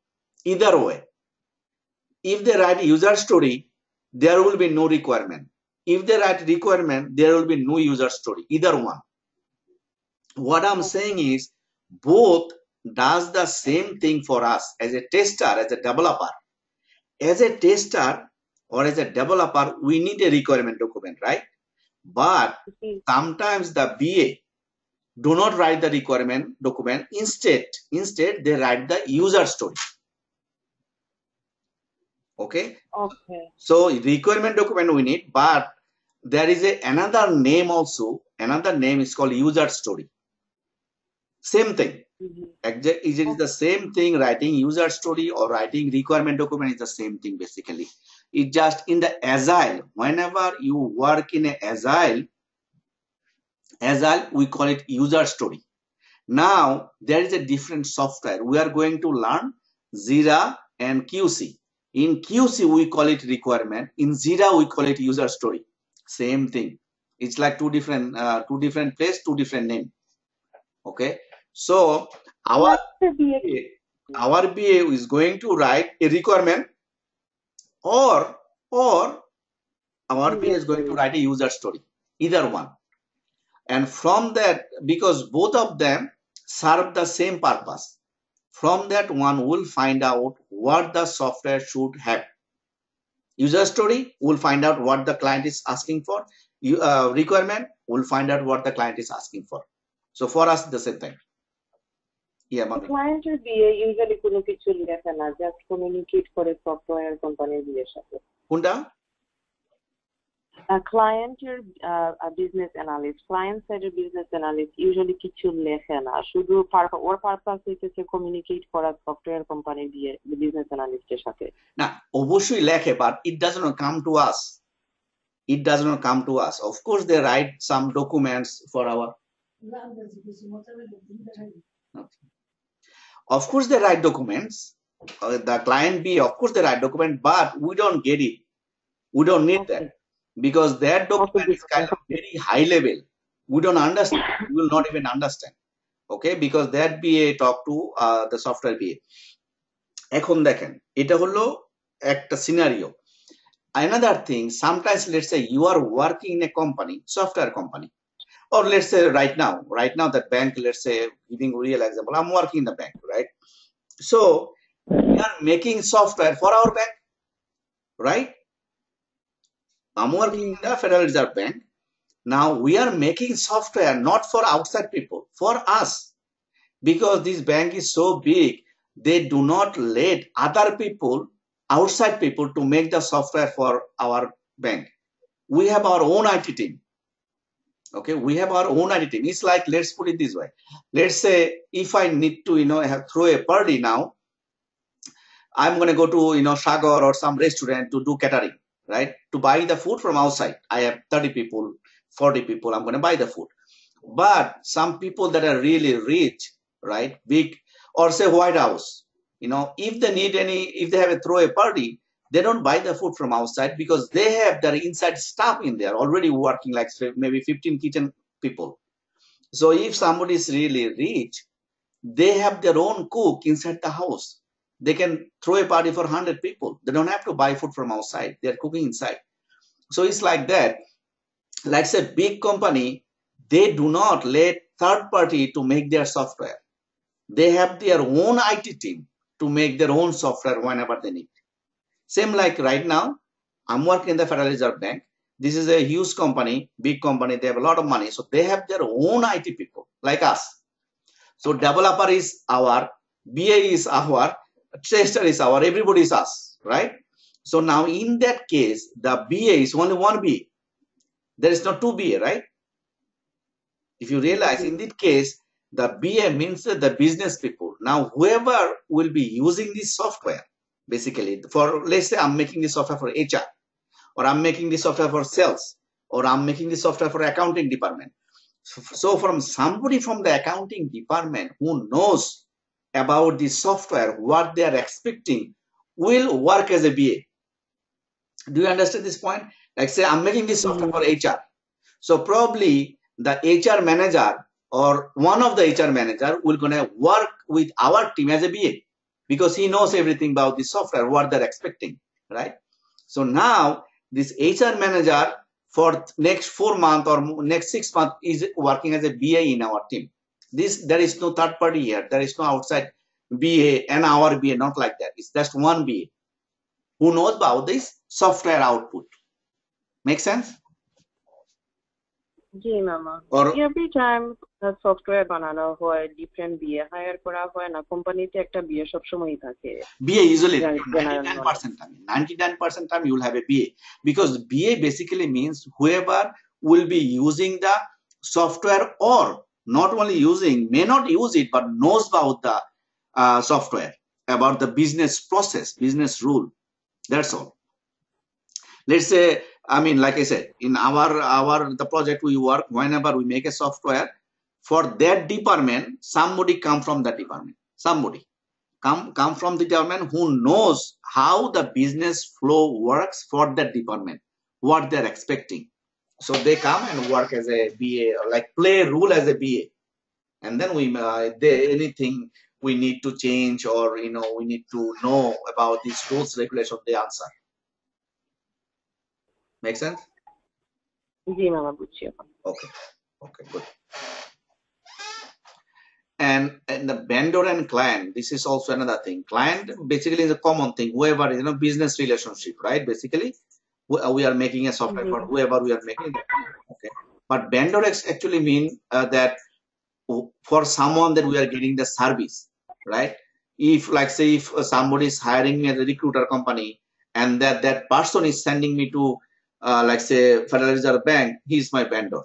Either way. If they write user story, there will be no requirement. If they write requirement, there will be no user story. Either one. What I'm saying is both does the same thing for us as a tester, as a developer. As a tester or as a developer, we need a requirement document, right? But sometimes the BA do not write the requirement document. Instead they write the user story. Okay. So requirement document we need, but there is another name also. Another name is called user story. Same thing. It is the same thing. Writing user story or writing requirement document is the same thing basically. It just in the agile, whenever you work in a agile we call it user story. Now there is a different software. We are going to learn Jira and QC. In QC, we call it requirement. In Jira, we call it user story. Same thing. It's like two different place, two different name. Okay. So our BA is going to write a requirement, or our BA is going to write a user story. Either one. And from that, because both of them serve the same purpose, from that one will find out what the software should have. User story will find out what the client is asking for. Requirement will find out what the client is asking for. So for us, the same thing. Yeah, the client will be usually কোনো কিছু লেখে না, just communicate করে software company দিয়ে সাথে। কোনটা? A client or a business analyst, client side business analyst usually কিছু লেখে না, শুধু ওর পারপাস হইতেছে কমিউনিকেট করা সফটওয়্যার কোম্পানি দিয়ে বিজনেস অ্যানালিস্টের সাথে। না, অবশ্যই লেখে, but it does not come to us. It does not come to us. Of course, they write some documents for our. Of course, they write documents. The client B, of course, they write document, but we don't get it. We don't need that. Because that document is kind of very high level. We don't understand. We will not even understand. Okay, because that BA talk to the software BA. এখন দেখেন, এটা হলো একটা scenario. Another thing, sometimes let's say you are working in a company, software company, or let's say right now that bank, let's say, giving a real example, I'm working in the bank, right? So we are making software for our bank, right? I'm working in the Federal Reserve Bank. Now we are making software not for outside people, for us. Because this bank is so big, they do not let other people, outside people, to make the software for our bank. We have our own IT team. Okay, we have our own IT team. It's like, let's put it this way. Let's say if I need to, throw a party now, I'm going to go to, Sagar or some restaurant to do catering. Right? To buy the food from outside. I have 30 people, 40 people, I'm going to buy the food. But some people that are really rich, right, big, or say White House, if they have a throw a party, they don't buy the food from outside because they have their inside staff in there already working, like maybe 15 kitchen people. So if somebody is really rich, they have their own cook inside the house. They can throw a party for 100 people. They don't have to buy food from outside. They're cooking inside. So it's like that. Like say big company, they do not let third party to make their software. They have their own IT team to make their own software whenever they need. Same like right now, I'm working in the Federal Reserve Bank. This is a huge company, big company. They have a lot of money. So they have their own IT people like us. So developer is our, BA is our, tester is our, everybody is us, right? So now in that case, the BA is only one BA. There is not two BA, right? If you realize, in that case, the BA means the business people. Now, whoever will be using this software, basically, for, let's say I'm making this software for HR, or I'm making this software for sales, or I'm making this software for accounting department. So from somebody from the accounting department who knows about the software, what they are expecting, will work as a BA. Do you understand this point? Like say I'm making this software for HR. So probably the HR manager or one of the HR manager will gonna work with our team as a BA because he knows everything about the software, what they're expecting, right? So now this HR manager for next 4 months or next 6 months is working as a BA in our team. There is no third party here. There is no outside BA and our BA, not like that. It's just one BA who knows about this software output. Make sense? জি মামা, every time software বানানো হয়, different BA higher করা হয় না, কোম্পানিতে একটা BA সবসময়ই থাকে। BA usually 99% time you will have a BA because BA basically means whoever will be using the software or not only using, may not use it, but knows about the software, about the business process, business rule. That's all. Let's say, I mean, like I said, in the project we work, whenever we make a software for that department, somebody come from that department. Somebody come from the department who knows how the business flow works for that department, what they're expecting. So they come and work as a BA, or like play a role as a BA, and then anything we need to change, or we need to know about these rules regulations, they answer. Make sense? জি মামা বুঝছি এখন। Okay, good. And the vendor and client, this is also another thing. Client basically is a common thing, whoever is business relationship, right? Basically we are making a software for whoever we are making that. Okay, but vendor actually mean that for someone that we are getting the service, right? If like say if somebody is hiring me as a recruiter company, and that person is sending me to like say Federal Reserve Bank, he's my vendor,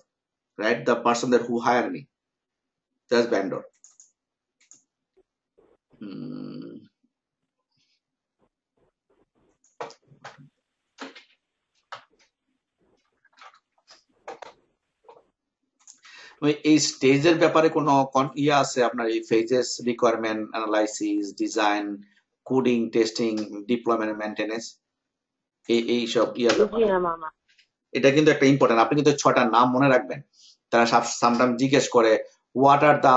right? The person that who hired me, that's vendor. এই স্টেজের ব্যাপারে কোনো ইয়ে আছে আপনার? এই phases, requirement analysis, design, coding, testing, deployment, maintenance, এই সব ইয়া ব্যাপারে এটা কিন্তু একটা ইম্পর্টেন্ট। আপনি কিন্তু 6টা নাম মনে রাখবেন। তারা সামটাইম জিজ্ঞেস করে what are the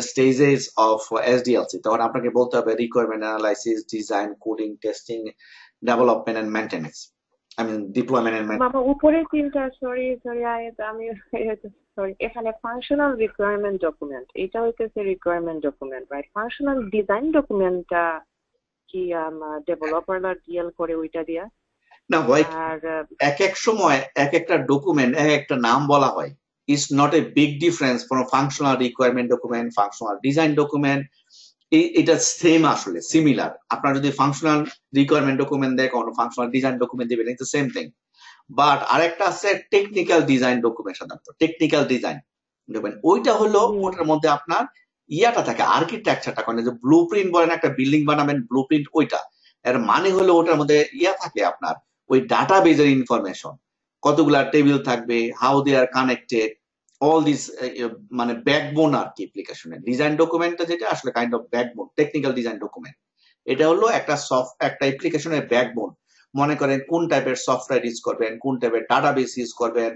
stages of SDLC, তখন আপনাকে বলতে হবে requirement analysis, design, coding, testing, development and maintenance. I mean deployment and maintenance. মামা উপরে তিনটা, সরি আমি সরি, এখানে ফাংশনাল রিকোয়ারমেন্ট ডকুমেন্ট, এটা হইতেছে requirement document, right? Functional design ডকুমেন্টটা কি ডেভেলপাররা ডিল করে ওইটা দিয়া? না ভাই, এক এক সময় এক একটা ডকুমেন্ট এক একটা নাম বলা হয়। It's not a big difference from functional requirement document, functional design document. এটা সেম, আসলে সিমিলার। আপনার যদি ফাংশনাল রিকোয়ারমেন্ট ডকুমেন্ট দেয়, কোনো ফাংশনাল ডিজাইন ডকুমেন্ট দিবেন, ইটস সেম থিং। বাট আরেকটা আছে টেকনিক্যাল ডিজাইন ডকুমেন্ট, সাধারণত টেকনিক্যাল ডিজাইন ডকুমেন্ট। ওইটা হলো ওটার মধ্যে আপনার ইয়াটা থাকে, আর্কিটেকচারটা, মানে যে ব্লু প্রিন্ট বলেন, একটা বিল্ডিং বানাবেন ব্লু প্রিন্ট, ওইটা এর মানে হলো ওটার মধ্যে ইয়া থাকে আপনার ওই ডাটাবেজের ইনফরমেশন, কতগুলা টেবিল থাকবে, how they are connected, all this, মানে ব্যাকবোন আর কি অ্যাপ্লিকেশনের। ডিজাইন ডকুমেন্টটা যেটা আসলে kind of backbone, technical design document. এটা হলো একটা একটা অ্যাপ্লিকেশনের ব্যাকবোন। মনে করেন কোন টাইপের সফটওয়্যার ইউজ করবেন, কোন টাইপের ডাটাবেস ইউজ করবেন,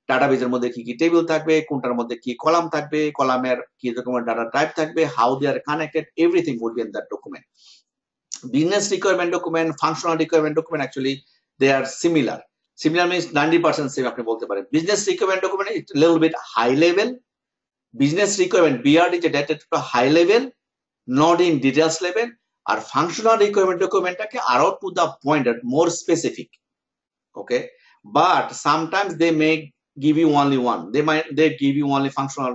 ডাটাবেজের মধ্যে কি কি টেবিল থাকবে, কোনটার মধ্যে কি কলাম থাকবে, কলামের কি রকমের ডাটা টাইপ থাকবে, how they are connected, everything will be in that document. Business requirement document, functional requirement document, actually they are similar. Similar means 90% same আপনি বলতে পারেন। Business requirement document is a little bit high level. Business requirement BRD is data to high level, not in details level. R functional requirement document টাকে আরো to the point, more specific. Okay, but sometimes they may give you only one. They give you only functional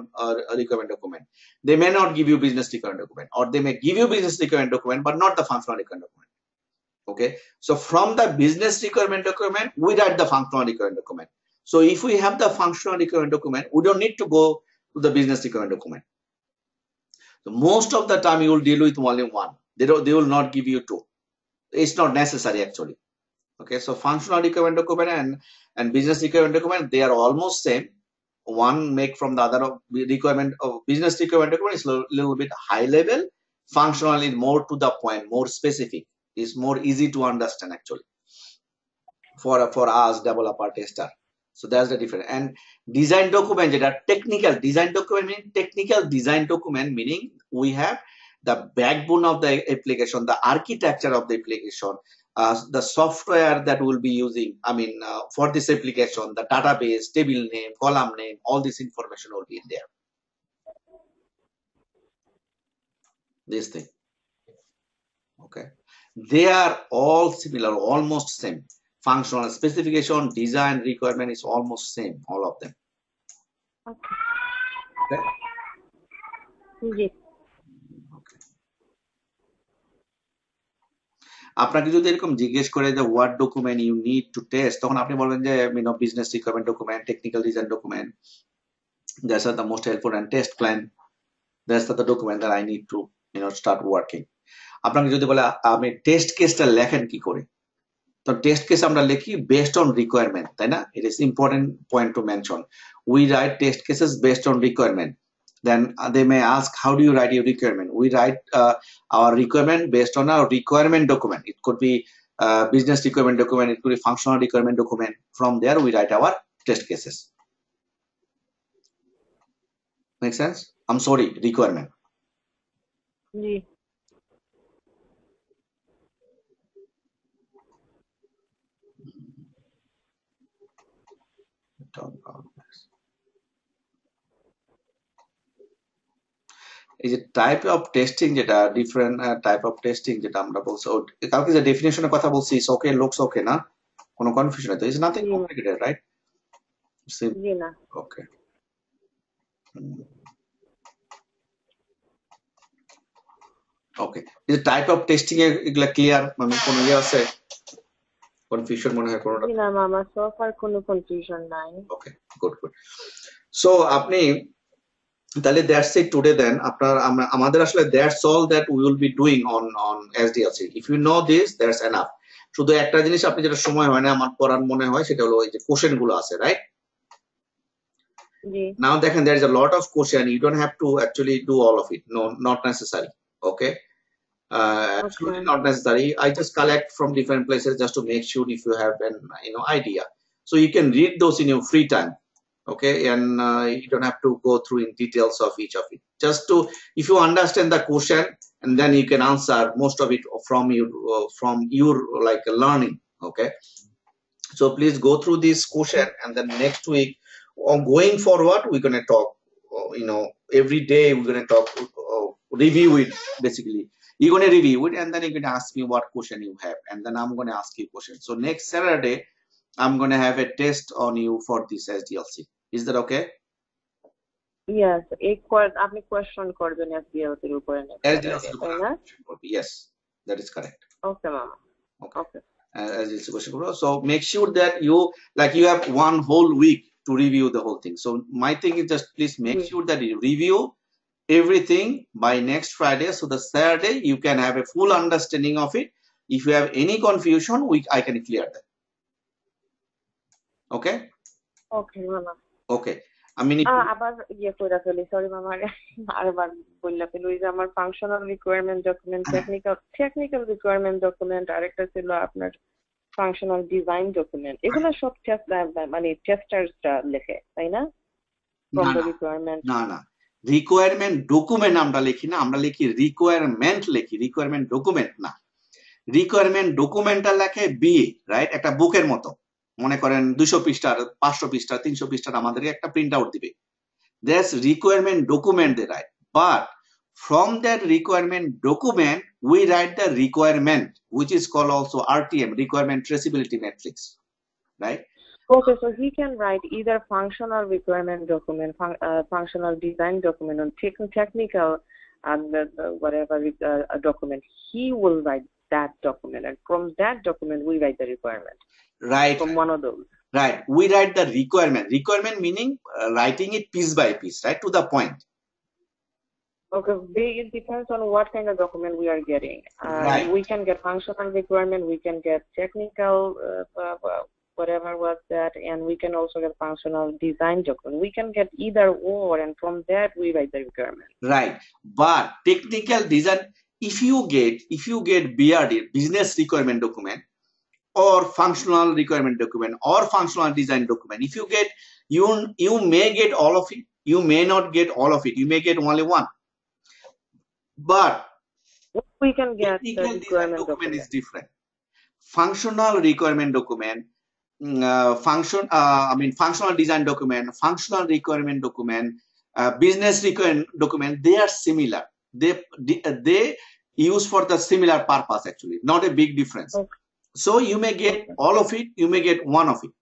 requirement document. They may not give you business requirement document, or they may give you business requirement document but not the functional requirement document. Okay, so from the business requirement document we write the functional requirement document. So if we have the functional requirement document, we don't need to go to the business requirement document. So most of the time you will deal with only one. They will not give you two. It's not necessary actually. Okay, so functional requirement document and business requirement document, they are almost same. One make from the other. Requirement of business requirement document is little bit high level. Functional is more to the point, more specific. Is more easy to understand actually for us developer tester. So that's the difference. And design document, that technical design document, meaning technical design document, meaning we have the backbone of the application, the architecture of the application, the software that we'll be using, for this application, the database, table name, column name, all this information will be in there. This thing. Okay, they are all similar, almost same. Functional specification, design, requirement is almost same, all of them. Okay. আপনাকে যদি এরকম জিজ্ঞেস করে যে what document you need to test, তখন আপনি বলবেন যে business requirement document, technical design document, that's are the most helpful, and test plan, that's the document that I need to start working. আপনাকে যদি বলে আপনি টেস্ট কেসটা লেখেন কি করে, তো টেস্ট কেস আমরা লিখি বেসড অন রিকোয়ারমেন্ট, তাই না? It is important point two mention. We write test cases based on requirement. then they may ask, how do you write your requirement? We write our requirement based on our requirement document. It could be business requirement document, it could be functional requirement document. From there, we write our test cases. Make sense? I'm sorry, requirement. जी এই যে type of testing, যেটা different type of testing যেটা আমরা বলছি, কালকে যে ডেফিনেশনের কথা বলছি, ওকে লুকস ওকে না, কোনো কনফিউশন নেই তো? ইজ নাথিং जी কমপ্লিকেটেড, রাইট? जी ना ওকে, ওকে। এই যে টাইপ অফ টেস্টিং এগুলা ক্লিয়ার, মানে কোনো ইয়ে আছে কনফিউশন মনে হয় কোনোটা? जी ना मामा so far কোনো confusion নাই ওকে, গুড গুড। সো আপনি তাহলে দ্যাটস ইট টুডে। দেন আপনার আমাদের আসলে that's all that we will be doing on SDLC. If you know this, that's enough. শুধু একটা জিনিস আপনি যেটা সময় হয় না আমার পড়ার মনে হয়, সেটা হলো ওই যে কোশ্চেন গুলো আছে, রাইট? जी Now দেখেন, there is a lot of question, you don't have to actually do all of it, no, not necessary. Okay, absolutely okay not necessary. I just collect from different places just to make sure if you have an idea, so you can read those in your free time. Okay, and you don't have to go through in details of each of it. Just to, if you understand the question, and then you can answer most of it from your like learning. Okay, so please go through this question, and then next week or going forward, we're going to talk, every day we're going to talk, review it. Basically, you're going to review it, and then you're going to ask me what question you have, and then I'm going to ask you questions. So next Saturday, I'm going to have a test on you for this SDLC. Is that okay? yes एक আপনি question করবেন SDLC এর উপরে SDLC তাই না yes, that is correct. okay mama Okay. okay SDLC question. So make sure that you have one whole week to review the whole thing. So my thing is just please make sure that you review everything by next Friday, so the Saturday you can have a full understanding of it. If you have any confusion, I can clear that. Okay, okay mama okay. I mean, আবার ইয়ে করে ফেলি sorry মামা আরেকবার বললা ফেলি ওই যে আমার functional requirement document technical requirement document আরেকটা ছিল আপনার ফাংশনাল ডিজাইন ডকুমেন্ট, এগুলো সব মানে টেস্টারসরা লেখে তাই না? ফ্রম দ্য রিকোয়ারমেন্ট না রিকোয়ারমেন্ট ডকুমেন্ট আমরা লিখি না, আমরা লিখি রিকোয়ারমেন্ট, লিখি রিকোয়ারমেন্ট ডকুমেন্ট না। রিকোয়ারমেন্ট ডকুমেন্টটা লেখে বিএ, রাইট? একটা বুকের মতো, মনে করেন 200 পৃষ্ঠার, 500 পৃষ্ঠার, 300 পৃষ্ঠার আমাদেরকে একটা প্রিন্ট আউট দিবে। That's requirement document they write, but from that requirement document we write the requirement, which is called also RTM, requirement traceability matrix, right? Okay, so he can write either functional requirement document, functional design document, or technical whatever document. He will write that document, and from that document we write the requirement. Right. From one of those. Right. We write the requirement. Requirement meaning writing it piece by piece, right, to the point. Okay, it depends on what kind of document we are getting. Right. We can get functional requirement, we can get technical, whatever was that, and we can also get functional design document. We can get either or, and from that we write the requirement. Right. But technical design, if you get BRD, business requirement document, or functional requirement document, or functional design document, if you get, you may get all of it, you may not get all of it, you may get only one. But we can get technical the requirement document is different. Functional requirement document, functional design document, functional requirement document, business requirement document, they are similar. They use for the similar purpose, actually, not a big difference. Okay. So you may get all of it, you may get one of it,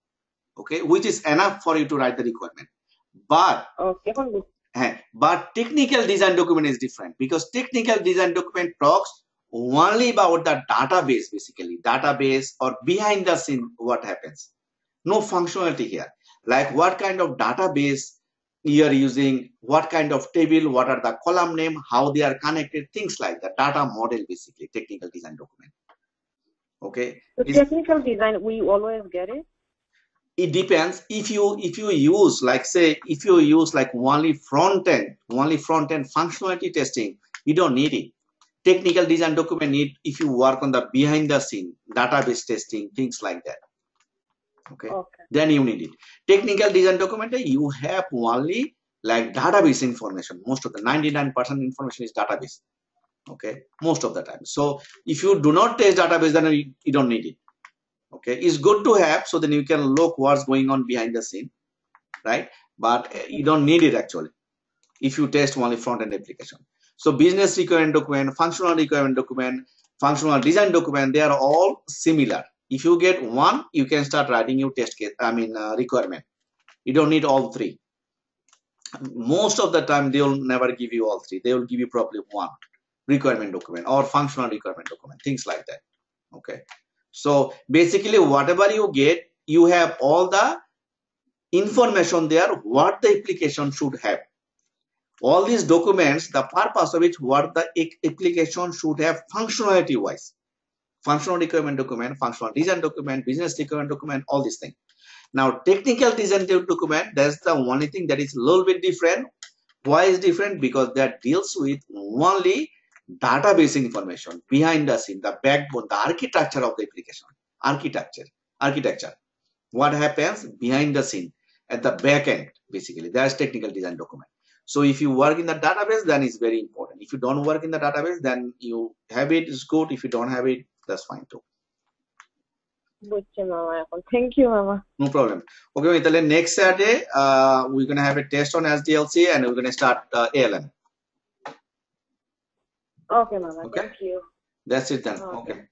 okay, which is enough for you to write the requirement. But okay. But technical design document is different, because technical design document talks only about the database, basically database or behind the scene what happens. No functionality here, like what kind of database you are using, what kind of table, what are the column name, how they are connected, things like that. Data model, basically technical design document. Okay, the technical design, we always get it it depends. If you use, like, say, if you use like only front end functionality testing, you don't need it. Technical design document need if you work on the behind the scene database testing, things like that. Okay. Then you need it. Technical design document, you have only like database information. Most of the 99% information is database. Okay, most of the time. So if you do not test database, then you don't need it. Okay, it's good to have, so then you can look what's going on behind the scene, right? But you don't need it actually if you test only front-end application. So business requirement document, functional requirement document, functional design document, they are all similar. If you get one, you can start writing your test case, requirement. You don't need all three. Most of the time, they will never give you all three. They will give you probably one requirement document or functional requirement document, things like that. Okay. So basically, whatever you get, you have all the information there, what the application should have. All these documents, the purpose of it, what the application should have functionality wise. Functional requirement document, functional design document, business requirement document, all these things. Now, technical design document, that's the only thing that is a little bit different. Why is different? Because that deals with only database information behind the scene, the backbone, the architecture of the application. Architecture. What happens behind the scene at the back end, basically. That's technical design document. So if you work in the database, then it's very important. If you don't work in the database, then you have it, it's good. If you don't have it, that's fine too. Thank you, Mama. No problem. Okay, next Saturday, we're going to have a test on SDLC and we're going to start ALM. Okay, Mama. Okay. Thank you. That's it then. Okay.